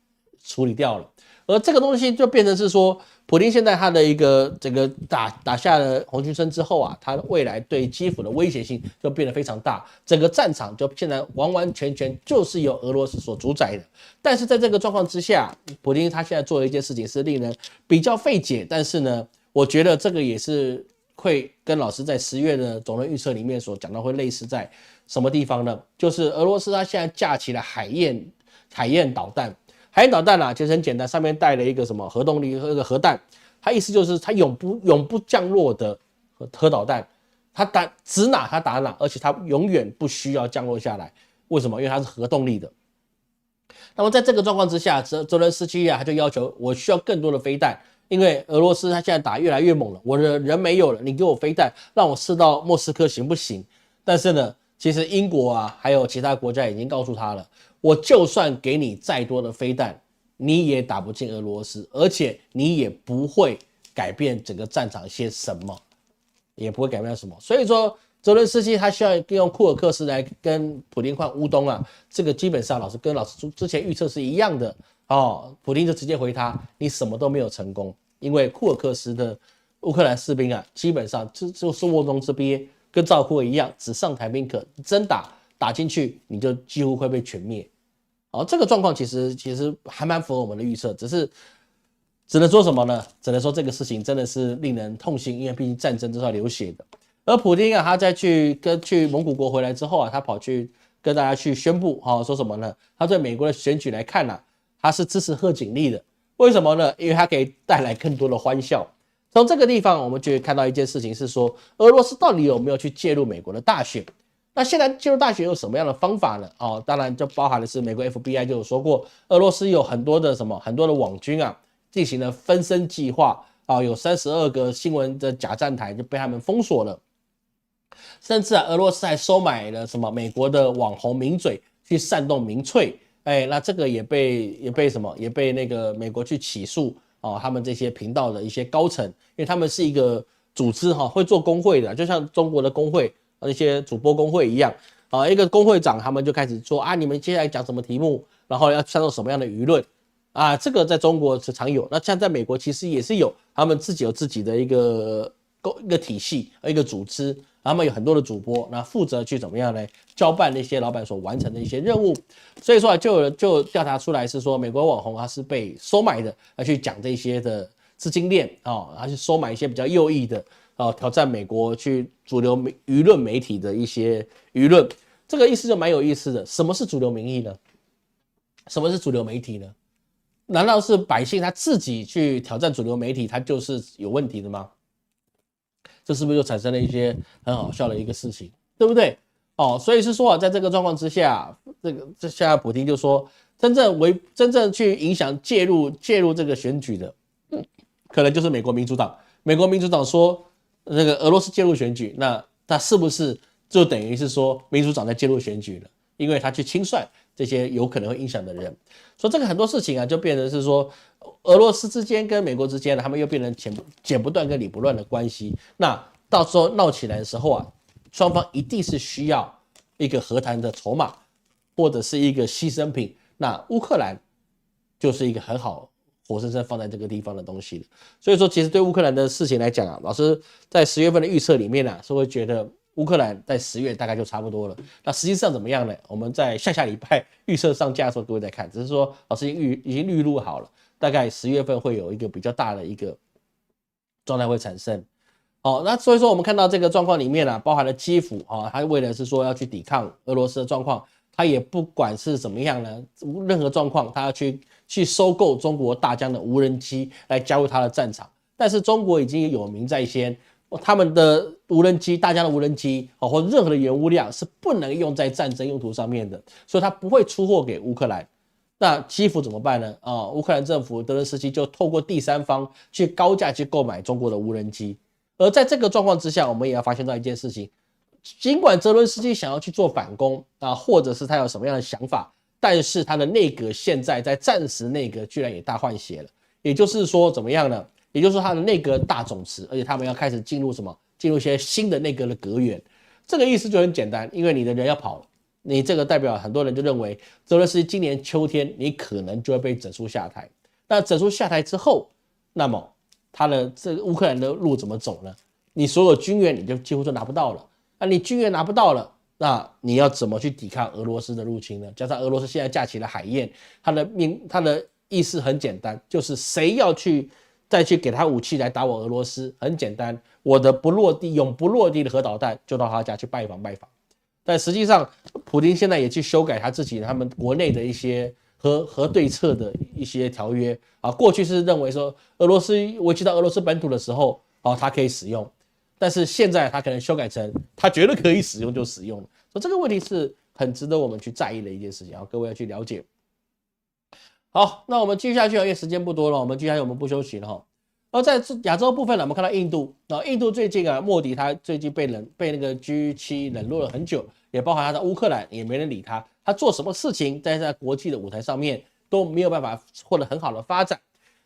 处理掉了。而这个东西就变成是说，普丁现在他的一个整个打下了红军村之后啊，他未来对基辅的威胁性就变得非常大，整个战场就现在完全就是由俄罗斯所主宰的。但是在这个状况之下，普丁他现在做的一件事情是令人比较费解，但是呢，我觉得这个也是会跟老师在10月的总论预测里面所讲到会类似在什么地方呢？就是俄罗斯他现在架起了海燕导弹。海燕导弹啊，其实很简单，上面带了一个什么核动力和一个核弹，它意思就是它永不降落的核导弹，它指哪它打哪，而且它永远不需要降落下来。为什么？因为它是核动力的。那么在这个状况之下，泽连斯基啊，他就要求我需要更多的飞弹，因为俄罗斯他现在打越来越猛了，我的人没有了，你给我飞弹，让我射到莫斯科行不行？但是呢，其实英国啊，还有其他国家已经告诉他了。我就算给你再多的飞弹，你也打不进俄罗斯，而且你也不会改变整个战场些什么，也不会改变什么。所以说，泽伦斯基他需要用库尔克斯来跟普丁换乌东啊，这个基本上跟老师之前预测是一样的普丁就直接回他，你什么都没有成功，因为库尔克斯的乌克兰士兵啊，基本上就是瓮中之鳖，跟赵括一样，纸上谈兵，可真打进去，你就几乎会被全灭。这个状况其实还蛮符合我们的预测，只能说什么呢？只能说这个事情真的是令人痛心，因为毕竟战争都是要流血的。而普丁啊，他在去蒙古国回来之后啊，他跑去跟大家去宣布说什么呢？他对美国的选举来看啊，他是支持贺锦丽的。为什么呢？因为他可以带来更多的欢笑。从这个地方，我们就会看到一件事情是说，俄罗斯到底有没有去介入美国的大选？那现在介入大选有什么样的方法呢？当然就包含的是美国 FBI 就有说过，俄罗斯有很多的网军啊，进行了分身计划有32个新闻的假站台就被他们封锁了，甚至俄罗斯还收买了美国的网红名嘴去煽动民粹，那这个也被那个美国去起诉他们这些频道的一些高层，因为他们是一个组织会做工会的，就像中国的工会。那些主播工会一样一个工会长他们就开始说你们接下来讲什么题目，然后要煽动什么样的舆论这个在中国是常有，那像在美国其实也是有，他们自己有自己的一个体系，一个组织，他们有很多的主播，那负责去怎么样呢？交办那些老板所完成的一些任务，所以说就调查出来是说，美国网红他是被收买的，来去讲这些的资金链他去收买一些比较右翼的。挑战美国去主流舆论媒体的一些舆论，这个意思就蛮有意思的。什么是主流民意呢？什么是主流媒体呢？难道是百姓他自己去挑战主流媒体，他就是有问题的吗？这是不是就产生了一些很好笑的一个事情，对不对？所以是说在这个状况之下，这下普丁就说，真正去影响介入这个选举的，可能就是美国民主党。美国民主党说。那个俄罗斯介入选举，那他是不是就等于是说民主党在介入选举了？因为他去清算这些有可能会影响的人。所以这个很多事情啊，就变成是说，俄罗斯之间跟美国之间呢，他们又变成剪不断跟理不乱的关系。那到时候闹起来的时候啊，双方一定是需要一个和谈的筹码，或者是一个牺牲品。那乌克兰就是一个很好活生生放在这个地方的东西了。所以说，其实对乌克兰的事情来讲啊，老师在10月份的预测里面啊，是会觉得乌克兰在10月大概就差不多了。那实际上怎么样呢？我们在下礼拜预测上架的时候，各位再看。只是说老师已经预录好了，大概10月份会有一个比较大的一个状态会产生。好，那所以说我们看到这个状况里面啊，包含了基辅啊，他为了是说要去抵抗俄罗斯的状况，他也不管是怎么样呢，任何状况他要去收购中国大疆的无人机来加入他的战场。但是中国已经有名在先，他们的无人机，大疆的无人机或任何的原物料是不能用在战争用途上面的，所以他不会出货给乌克兰。那基辅怎么办呢？乌克兰政府泽连斯基就透过第三方去高价去购买中国的无人机。而在这个状况之下，我们也要发现到一件事情，尽管泽伦斯基想要去做反攻啊，或者是他有什么样的想法，但是他的内阁现在在战时内阁居然也大换血了。也就是说怎么样呢？也就是说他的内阁大总辞，而且他们要开始进入什么？进入一些新的内阁的阁员。这个意思就很简单，因为你的人要跑了，你这个代表很多人就认为泽伦斯基今年秋天你可能就会被整肃下台。那整肃下台之后，那么他的这个乌克兰的路怎么走呢？你所有军援你就几乎就拿不到了。那你军援拿不到了，那你要怎么去抵抗俄罗斯的入侵呢？加上俄罗斯现在架起了海燕，他的意思很简单，就是谁要再去给他武器来打我俄罗斯，很简单，我的永不落地的核导弹就到他家去拜访。但实际上，普丁现在也去修改他们国内的一些核对策的一些条约啊。过去是认为说俄罗斯危及到俄罗斯本土的时候，它可以使用，但是现在他可能修改成他觉得可以使用就使用了。所以这个问题是很值得我们去在意的一件事情，各位要去了解。好，那我们继续下去，因为时间不多了，我们继续下去，我们不休息了哈。而在亚洲部分呢，我们看到印度，印度最近啊，莫迪他最近被那个 G7 冷落了很久，也包含他在乌克兰也没人理他，他做什么事情在国际的舞台上面都没有办法获得很好的发展。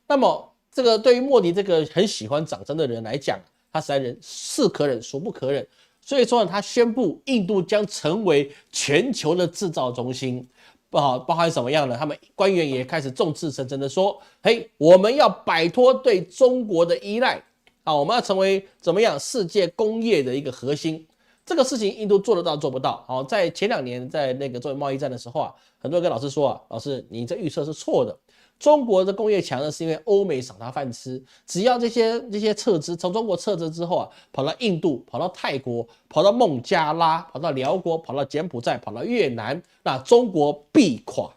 那么这个对于莫迪这个很喜欢掌声的人来讲，他实在是可忍孰不可忍，所以说呢，他宣布印度将成为全球的制造中心。包含什么样的？他们官员也开始众志成城的说：“嘿，我们要摆脱对中国的依赖啊，我们要成为怎么样世界工业的一个核心。”这个事情印度做得到做不到？好，在前2年在那个作为贸易战的时候啊，很多人跟老师说啊，老师你这预测是错的。中国的工业强呢，是因为欧美赏他饭吃，只要这些撤资从中国撤资之后啊，跑到印度、跑到泰国、跑到孟加拉、跑到辽国、跑到柬埔寨、跑到越南，那中国必垮。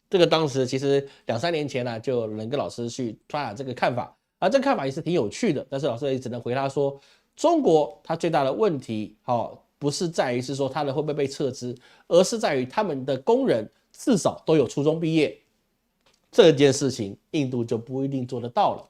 这个当时其实2、3年前呢，就有人跟老师去发表这个看法，这个看法也是挺有趣的，但是老师也只能回答说，中国它最大的问题，不是在于是说它的会不会被撤资，而是在于他们的工人至少都有初中毕业。这件事情印度就不一定做得到了，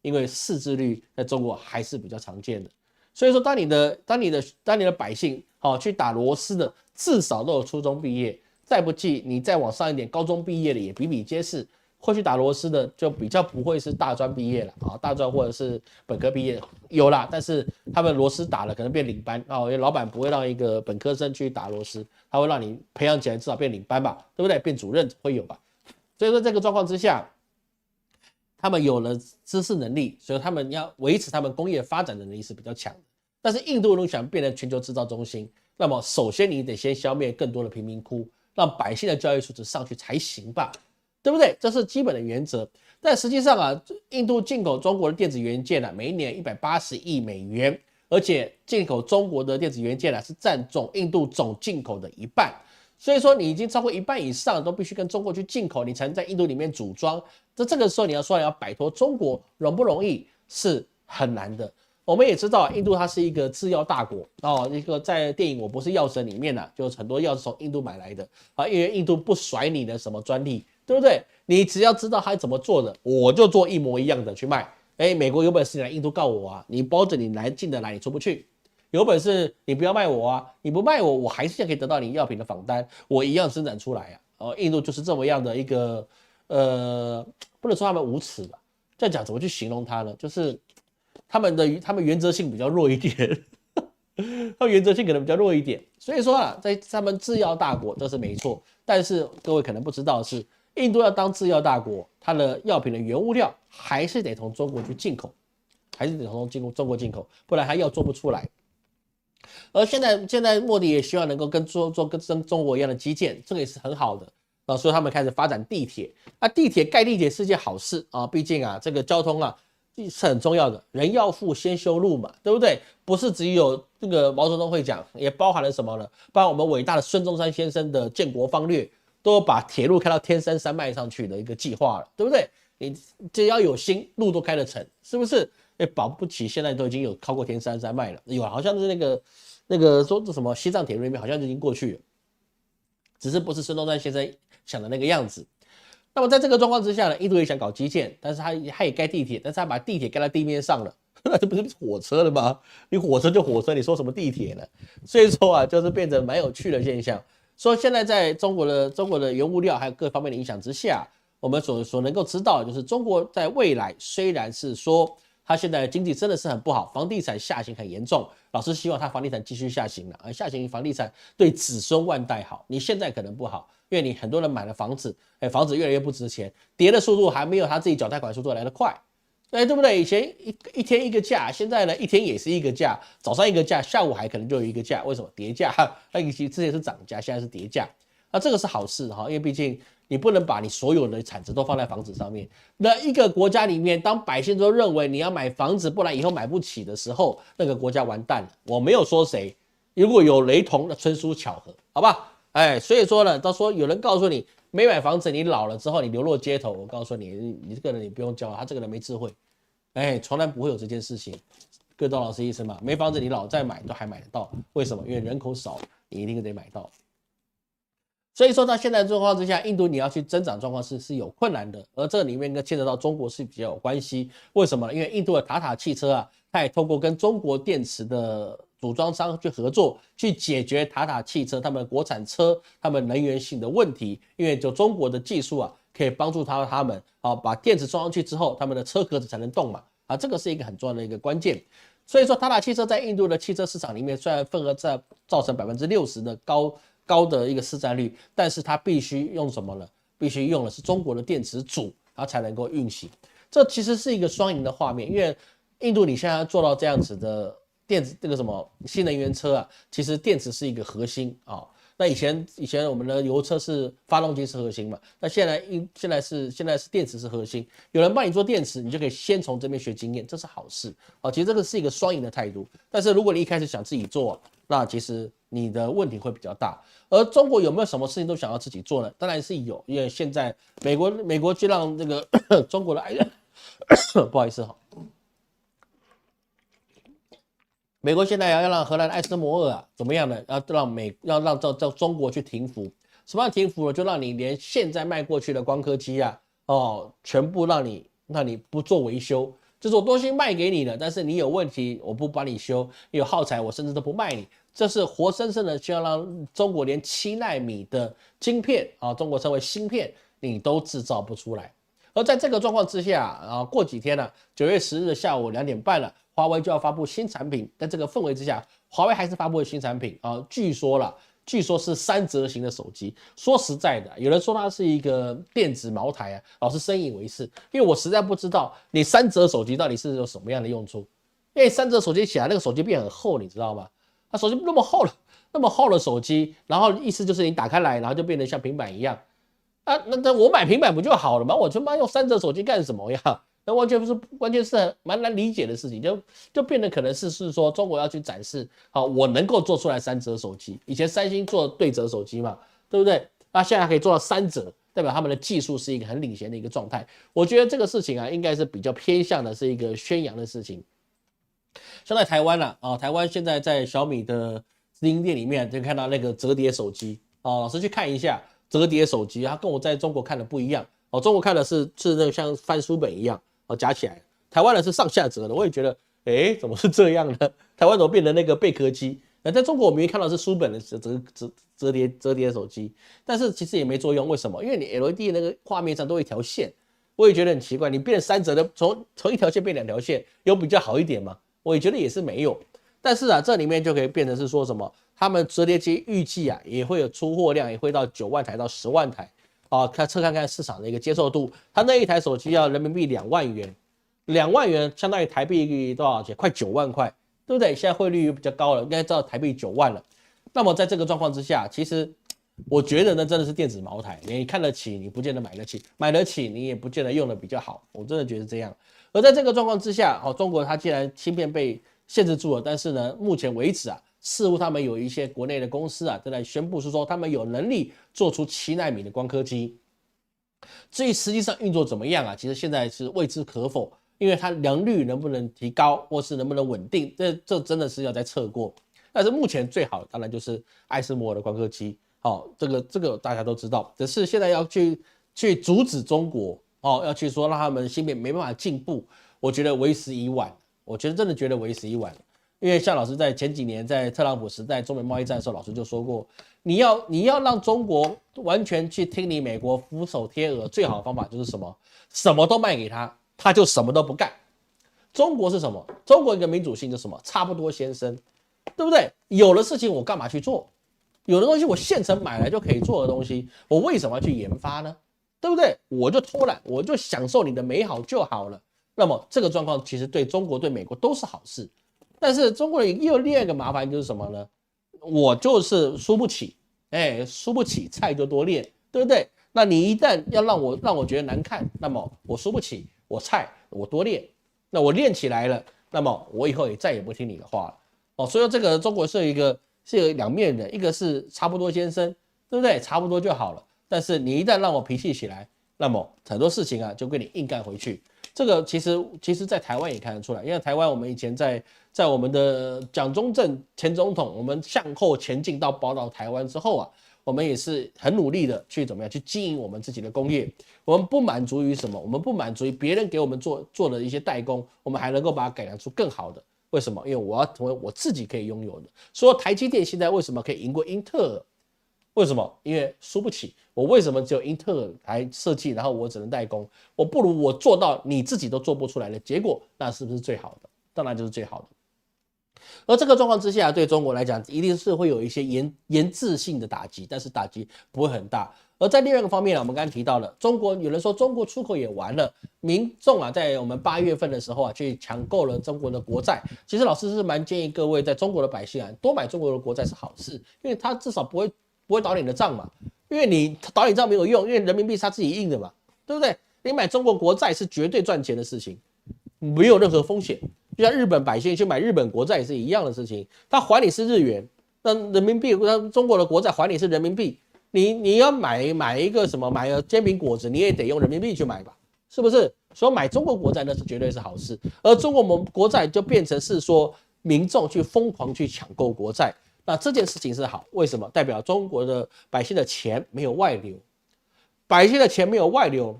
因为识字率在中国还是比较常见的。所以说，当你的百姓去打螺丝的，至少都有初中毕业，再不济你再往上一点，高中毕业的也比比皆是。会去打螺丝的就比较不会是大专毕业了大专或者是本科毕业有啦，但是他们螺丝打了可能变领班因为老板不会让一个本科生去打螺丝，他会让你培养起来至少变领班吧，对不对？变主任会有吧。所以说这个状况之下，他们有了知识能力，所以他们要维持他们工业发展的能力是比较强的。但是印度如果想变成全球制造中心，那么首先你得先消灭更多的贫民窟，让百姓的教育素质上去才行吧，对不对？这是基本的原则。但实际上啊，印度进口中国的电子元件每一年180亿美元，而且进口中国的电子元件是占印度总进口的1半。所以说你已经超过1半以上都必须跟中国去进口，你才能在印度里面组装。这个时候你要说你要摆脱中国容不容易？是很难的。我们也知道印度它是一个制药大国一个在电影《我不是药神》里面就很多药是从印度买来的因为印度不甩你的什么专利，对不对？你只要知道它怎么做的，我就做一模一样的去卖。美国有本事你来印度告我你包着你进得来，你出不去。有本事你不要卖我你不卖我，我还是可以得到你药品的仿单，我一样生产出来印度就是这么样的一个不能说他们无耻吧，这样讲怎么去形容它呢？就是他们原则性比较弱一点。它原则性可能比较弱一点，所以说啊，在他们制药大国这是没错，但是各位可能不知道的是，印度要当制药大国，它的药品的原物料还是得从中国去进口，还是得从中国进口，不然它药做不出来。而现在莫迪也希望能够跟中国一样的基建，这个也是很好的啊，所以他们开始发展地铁。那盖地铁是件好事啊，毕竟啊，这个交通啊是很重要的，人要富先修路嘛，对不对？不是只有这个毛泽东会讲，也包含了什么呢？包含我们伟大的孙中山先生的建国方略，都把铁路开到天山山脉上去的一个计划了，对不对？你只要有心，路都开得成，是不是？保不齐现在都已经有靠过天山山脉了，有好像是那个说什么西藏铁路那边好像就已经过去了，只是不是孙中山先生想的那个样子。那么在这个状况之下呢，印度也想搞基建，但是他也盖地铁，但是他把地铁盖在地面上了，那这不是火车了吗？你火车就火车，你说什么地铁呢？所以说啊，就是变成蛮有趣的现象。说现在在中国的原物料还有各方面的影响之下，我们所能够知道，就是中国在未来虽然是说它现在的经济真的是很不好，房地产下行很严重。老师希望它房地产继续下行了，而下行房地产对子孙万代好。你现在可能不好，因为你很多人买了房子，房子越来越不值钱，跌的速度还没有他自己缴贷款速度来得快，对不对？以前一天一个价，现在呢一天也是一个价，早上一个价，下午还可能就有一个价，为什么？跌价。那以前之前是涨价，现在是跌价，那这个是好事哈，因为毕竟你不能把你所有的产值都放在房子上面。那一个国家里面，当百姓都认为你要买房子，不然以后买不起的时候，那个国家完蛋了。我没有说谁，如果有雷同，那纯属巧合，好吧？所以说呢，到时候有人告诉你没买房子，你老了之后你流落街头，我告诉你，你这个人你不用教，他这个人没智慧，从来不会有这件事情。各位懂老师意思吗？没房子你老再买都还买得到，为什么？因为人口少，你一定得买到。所以说到现在的状况之下，印度你要去增长状况是有困难的，而这里面跟牵扯到中国是比较有关系。为什么呢？因为印度的塔塔汽车啊，它也透过跟中国电池的组装商去合作，去解决塔塔汽车他们国产车他们能源性的问题。因为就中国的技术啊，可以帮助他们把电池装上去之后，他们的车壳子才能动嘛，这个是一个很重要的一个关键。所以说塔塔汽车在印度的汽车市场里面，虽然份额造成60%的高的一个市占率，但是它必须用什么呢？必须用的是中国的电池组，它才能够运行。这其实是一个双赢的画面，因为印度你现在做到这样子的电子这个什么新能源车啊，其实电池是一个核心啊。那以前我们的油车是发动机是核心嘛，那现在是电池是核心，有人帮你做电池，你就可以先从这边学经验，这是好事啊。其实这个是一个双赢的态度，但是如果你一开始想自己做，那其实你的问题会比较大。而中国有没有什么事情都想要自己做呢？当然是有，因为现在美国就让这个中国的不好意思哈。美国现在要让荷兰的艾斯摩尔怎么样呢？要让中国去停服，什么样停服呢？就让你连现在卖过去的光刻机啊，全部让你不做维修，就是我东西卖给你了，但是你有问题我不帮你修，你有耗材我甚至都不卖你，这是活生生的需要让中国连7奈米的晶片中国称为芯片，你都制造不出来。而在这个状况之下过几天9月10日的下午2点半了。华为就要发布新产品，在这个氛围之下，华为还是发布了新产品据说是3折型的手机。说实在的，有人说它是一个电子茅台老师深以为是，因为我实在不知道你3折手机到底是有什么样的用处。因为3折手机起来，那个手机变很厚，你知道吗？它手机那么厚的手机，然后意思就是你打开来，然后就变得像平板一样那我买平板不就好了吗？我他妈用3折手机干什么呀？那完全是蛮难理解的事情，就变得可能是说中国要去展示，我能够做出来3折手机。以前三星做对折手机嘛，对不对？那现在可以做到3折，代表他们的技术是一个很领先的一个状态。我觉得这个事情应该是比较偏向的是一个宣扬的事情。像在台湾台湾现在在小米的直营店里面就看到那个折叠手机老师去看一下折叠手机，它跟我在中国看的不一样中国看的是那个像翻书本一样。夹起来，台湾人是上下折的，我也觉得，怎么是这样呢？台湾怎么变成那个贝壳机？在中国我们明明看到是书本的折叠手机，但是其实也没作用。为什么？因为你 LED 那个画面上都有一条线，我也觉得很奇怪。你变成3折的，从一条线变2条线，有比较好一点吗？我也觉得也是没有。但是啊，这里面就可以变成是说什么？他们折叠机预计啊也会有出货量，也会到9万台到10万台啊。看看市场的一个接受度，它那一台手机要人民币2万元，2万元相当于台币多少钱？快9万块，对不对？现在汇率比较高了，应该知道台币9万了。那么在这个状况之下，其实我觉得呢，真的是电子茅台，你看得起，你不见得买得起；买得起，你也不见得用的比较好。我真的觉得这样。而在这个状况之下，中国它既然芯片被限制住了，但是呢，目前为止啊，似乎他们有一些国内的公司啊，正在宣布是说他们有能力做出7奈米的光刻机。至于实际上运作怎么样啊，其实现在是未知可否，因为它良率能不能提高，或是能不能稳定，这真的是要再测过。但是目前最好的当然就是艾斯摩尔的光刻机，这个大家都知道，只是现在要去阻止中国，要去说让他们芯片没办法进步，我觉得为时已晚。我真的觉得为时已晚，因为像老师在前几年在特朗普时代中美贸易战的时候，老师就说过，你要让中国完全去听你美国俯首帖耳，最好的方法就是什么？什么都卖给他，他就什么都不干。中国是什么？中国一个民主性就是什么？差不多先生，对不对？有的事情我干嘛去做？有的东西我现成买来就可以做的东西，我为什么要去研发呢？对不对？我就偷懒，我就享受你的美好就好了。那么这个状况其实对中国对美国都是好事，但是中国人又有另外一个麻烦就是什么呢？我就是输不起，输不起菜就多练，对不对？那你一旦要让我觉得难看，那么我输不起，我菜我多练，那我练起来了，那么我以后也再也不听你的话了。所以这个中国是有两面的，一个是差不多先生，对不对？差不多就好了。但是你一旦让我脾气起来，那么很多事情啊就跟你硬干回去。这个其实在台湾也看得出来，因为台湾我们以前在我们的蒋中正前总统，我们向后前进到宝岛台湾之后啊，我们也是很努力的去怎么样去经营我们自己的工业。我们不满足于什么？我们不满足于别人给我们做的一些代工，我们还能够把它改良出更好的。为什么？因为我要成为我自己可以拥有的。说台积电现在为什么可以赢过英特尔？为什么？因为输不起。我为什么只有英特尔来设计，然后我只能代工？我不如我做到你自己都做不出来的结果，那是不是最好的？当然就是最好的。而这个状况之下，对中国来讲，一定是会有一些研制性的打击，但是打击不会很大。而在另外一个方面呢，我们刚刚提到了中国，有人说中国出口也完了，民众啊，在我们8月份的时候啊，去抢购了中国的国债。其实老师是蛮建议各位，在中国的百姓啊，多买中国的国债是好事，因为它至少不会倒你的账嘛。因为你倒你账没有用，因为人民币是他自己印的嘛，对不对？你买中国国债是绝对赚钱的事情，没有任何风险。就像日本百姓去买日本国债也是一样的事情，他还你是日元，那人民币，那中国的国债还你是人民币，你要买一个什么，买个煎饼果子，你也得用人民币去买吧，是不是？所以买中国国债那是绝对是好事，而中国国债就变成是说民众去疯狂去抢购国债。那这件事情是好，为什么？代表中国的百姓的钱没有外流，百姓的钱没有外流，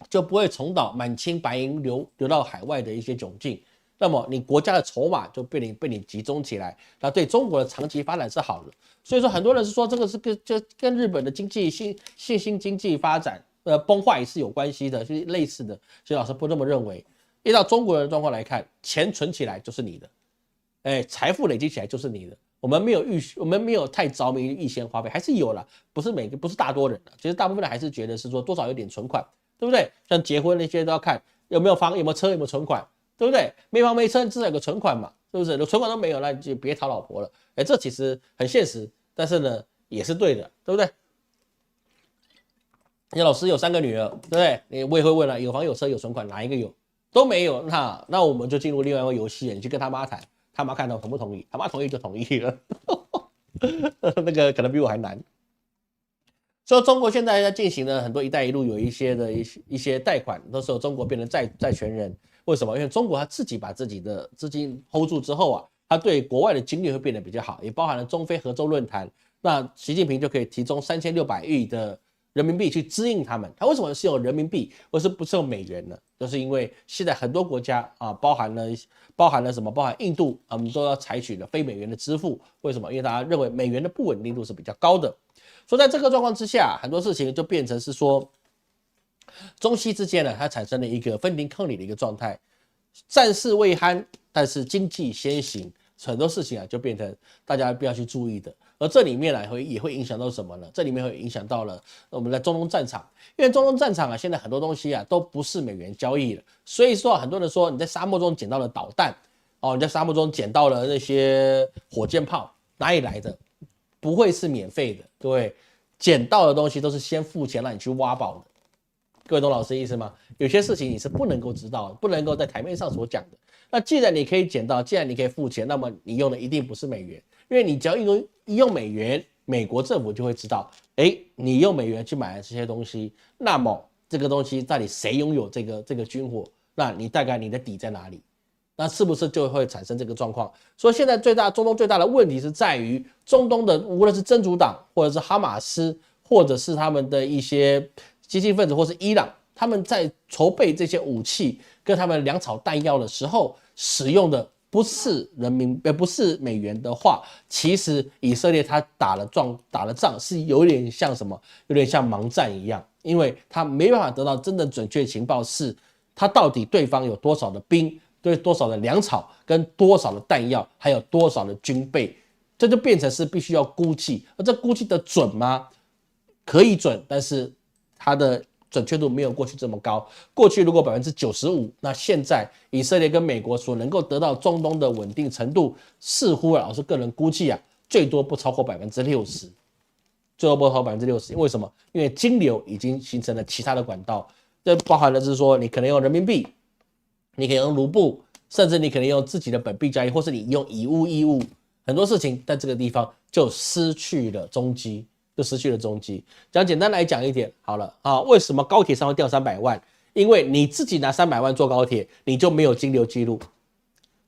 就不会重蹈满清白银流到海外的一些窘境。那么你国家的筹码就被你集中起来，那对中国的长期发展是好的。所以说很多人是说这个是跟日本的信心经济发展崩坏是有关系的，是类似的。所以老师不这么认为。依照中国人的状况来看，钱存起来就是你的，财富累积起来就是你的。我们没有太着迷于预先花费，还是有啦，不是大多人的，其实大部分人还是觉得是说多少有点存款，对不对？像结婚那些都要看有没有房、有没有车、有没有存款，对不对？没房没车，至少有个存款嘛，是不是？存款都没有，那就别讨老婆了。这其实很现实，但是呢也是对的，对不对？你老师有3个女儿，对不对？我也会问了，有房有车有存款，哪一个有？都没有，那我们就进入另外一个游戏，你去跟他妈谈。他妈看到同不同意？他妈同意就同意了，那个可能比我还难。所以中国现在在进行了很多“一带一路”，有一些贷款，都是由中国变成债权人。为什么？因为中国他自己把自己的资金 hold 住之后啊，他对国外的经济会变得比较好，也包含了中非合作论坛。那习近平就可以提供3600亿人民币去支应他们。他为什么是用人民币，而是不是用美元呢？就是因为现在很多国家啊，包含了什么？包含印度，我们都要采取了非美元的支付。为什么？因为大家认为美元的不稳定度是比较高的。所以在这个状况之下，很多事情就变成是说，中西之间呢，它产生了一个分庭抗礼的一个状态。战事未酣，但是经济先行，很多事情啊就变成大家必要去注意的。而这里面呢，也会影响到什么呢？这里面会影响到了我们的中东战场，因为中东战场啊，现在很多东西啊都不是美元交易了，所以说很多人说你在沙漠中捡到了导弹，你在沙漠中捡到了那些火箭炮，哪里来的？不会是免费的，各位，捡到的东西都是先付钱让你去挖宝的。各位懂老师的意思吗？有些事情你是不能够知道的，不能够在台面上所讲的。那既然你可以捡到，既然你可以付钱，那么你用的一定不是美元，因为你只要一用美元，美国政府就会知道，你用美元去买了这些东西，那么这个东西到底谁拥有这个军火？那你大概你的底在哪里？那是不是就会产生这个状况？所以现在中东最大的问题是在于中东的无论是真主党，或者是哈马斯，或者是他们的一些激进分子，或是伊朗，他们在筹备这些武器跟他们粮草弹药的时候，使用的不是不是美元的话，其实以色列他打了仗是有点像什么？有点像盲战一样，因为他没办法得到真正准确情报，是他到底对方有多少的兵，对多少的粮草，跟多少的弹药，还有多少的军备，这就变成是必须要估计，而这估计的准吗？可以准，但是它的准确度没有过去这么高。过去如果95%，那现在以色列跟美国所能够得到中东的稳定程度，似乎老师个人估计啊，最多不超过60%，最多不超过60%。为什么？因为金流已经形成了其他的管道，这包含的是说，你可能用人民币，你可以用卢布，甚至你可能用自己的本币交易，或是你用以物易物，很多事情在这个地方就失去了踪迹。讲简单来讲一点好了啊，为什么高铁上会掉300万？因为你自己拿300万坐高铁，你就没有金流记录。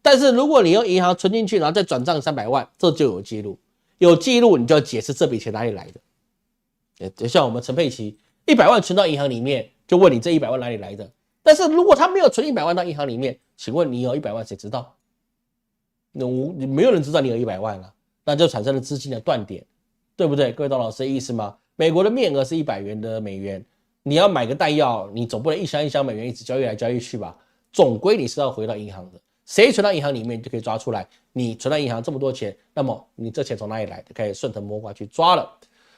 但是如果你用银行存进去，然后再转账300万，这就有记录。有记录，你就要解释这笔钱哪里来的。就像我们陈佩琪100万存到银行里面，就问你这100万哪里来的。但是如果他没有存100万到银行里面，请问你有100万谁知道？没有人知道你有100万了，那就产生了资金的断点。对不对？各位懂老师的意思吗？美国的面额是100元的美元，你要买个弹药，你总不能一箱一箱美元一直交易来交易去吧？总归你是要回到银行的，谁存到银行里面就可以抓出来。你存到银行这么多钱，那么你这钱从哪里来？就可以顺藤摸瓜去抓了。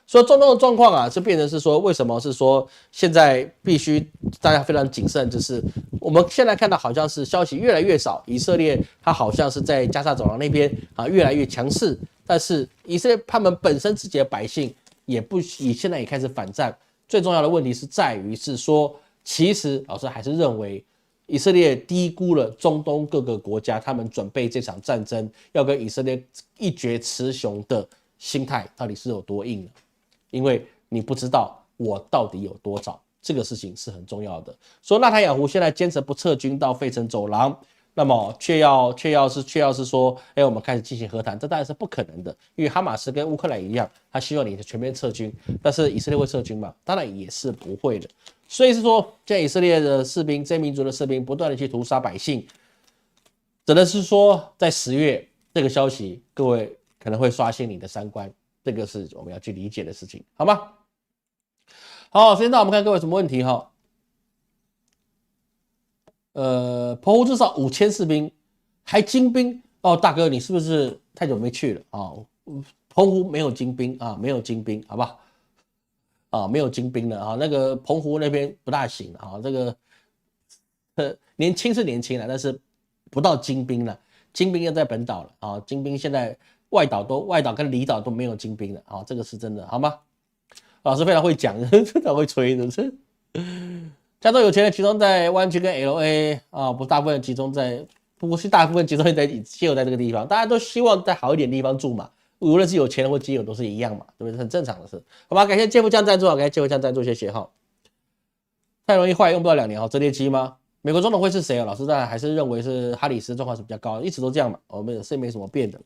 所以中东的状况啊，是变成是说，为什么是说现在必须大家非常谨慎？就是我们现在看到好像是消息越来越少，以色列它好像是在加沙走廊那边啊越来越强势。但是以色列他们本身自己的百姓现在也开始反战。最重要的问题是在于是说，其实老师还是认为以色列低估了中东各个国家他们准备这场战争要跟以色列一决雌雄的心态到底是有多硬的，因为你不知道我到底有多少，这个事情是很重要的。说纳坦雅胡现在坚持不撤军到费城走廊。那么却要是说，我们开始进行和谈，这当然是不可能的，因为哈马斯跟乌克兰一样，他希望你全面撤军，但是以色列会撤军吗？当然也是不会的。所以是说，现在以色列的士兵、这些民族的士兵不断的去屠杀百姓，只能是说，在10月这个消息，各位可能会刷新你的三观，这个是我们要去理解的事情，好吗？好，现在我们看各位有什么问题哈。澎湖至少5000士兵，还精兵哦，大哥你是不是太久没去了啊？澎湖没有精兵啊，没有精兵，好不好？啊，没有精兵了啊，那个澎湖那边不大行啊，这个年轻是年轻了，但是不到精兵了，精兵要在本岛了啊，精兵现在外岛跟离岛都没有精兵了啊，这个是真的，好吗？老师非常会讲，非常会吹的，是。加州有钱人集中在湾区跟 LA 啊，不是大部分集中在，不是大部分集中在只有在这个地方，大家都希望在好一点的地方住嘛，无论是有钱人或基友都是一样嘛，对不对？很正常的事，好吧？感谢杰夫酱赞助，感谢杰夫酱赞助，谢谢哈。太容易坏，用不到2年哈，折叠机吗？美国总统会是谁啊？老师当然还是认为是哈里斯，状况是比较高，一直都这样嘛，我们是没什么变的。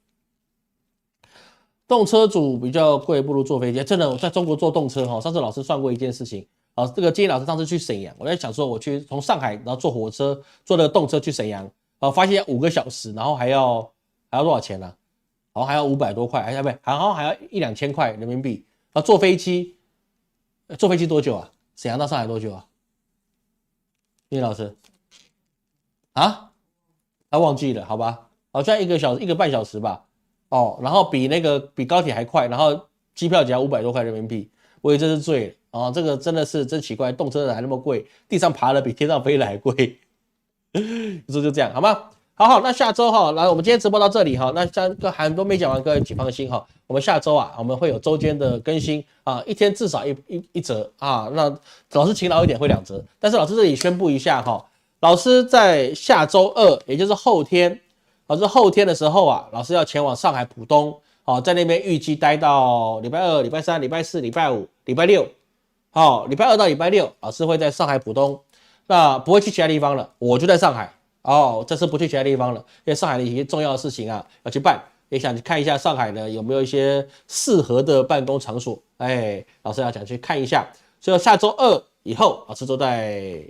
动车组比较贵，不如坐飞机。真的，我在中国坐动车哈，上次老师算过一件事情。这个建议老师上次去沈阳，我在想说我去从上海，然后坐火车坐那个动车去沈阳，发现5个小时，然后还要多少钱呢、好像还要500多块，好像还要1、2千块人民币。坐飞机多久啊？沈阳到上海多久啊？叶老师啊，他忘记了，好吧？好像1个小时1个半小时吧。然后比高铁还快，然后机票只要500多块人民币，我以为这是醉了这个真的是真奇怪，动车还那么贵，地上爬的比天上飞的还贵，你说就这样好吗？好，那下周来我们今天直播到这里那很多没讲完，各位请放心我们下周我们会有周间的更新一天至少一则那老师勤劳一点会2则，但是老师这里宣布一下老师在下周2，也就是后天。后天的时候老师要前往上海浦东在那边预计待到礼拜2、礼拜3、礼拜4、礼拜5、礼拜6。礼拜2到礼拜6，老师会在上海浦东，那不会去其他地方了，我就在上海这次不去其他地方了，因为上海的一些重要的事情要去办，也想去看一下上海呢有没有一些适合的办公场所，老师要想去看一下，所以下周2以后，老师都在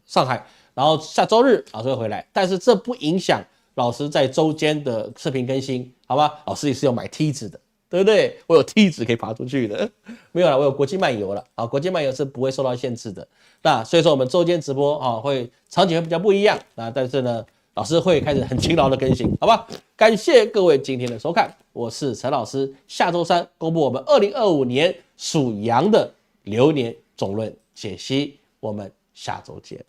上海，然后下周日老师会回来，但是这不影响老师在周间的视频更新，好吧？老师也是有买梯子的，对不对？我有梯子可以爬出去的，没有啦，我有国际漫游了国际漫游是不会受到限制的。那所以说我们周间直播会场景会比较不一样但是呢，老师会开始很勤劳的更新，好吧？感谢各位今天的收看，我是陈老师。下周3公布我们2025年属羊的流年总论解析，我们下周见。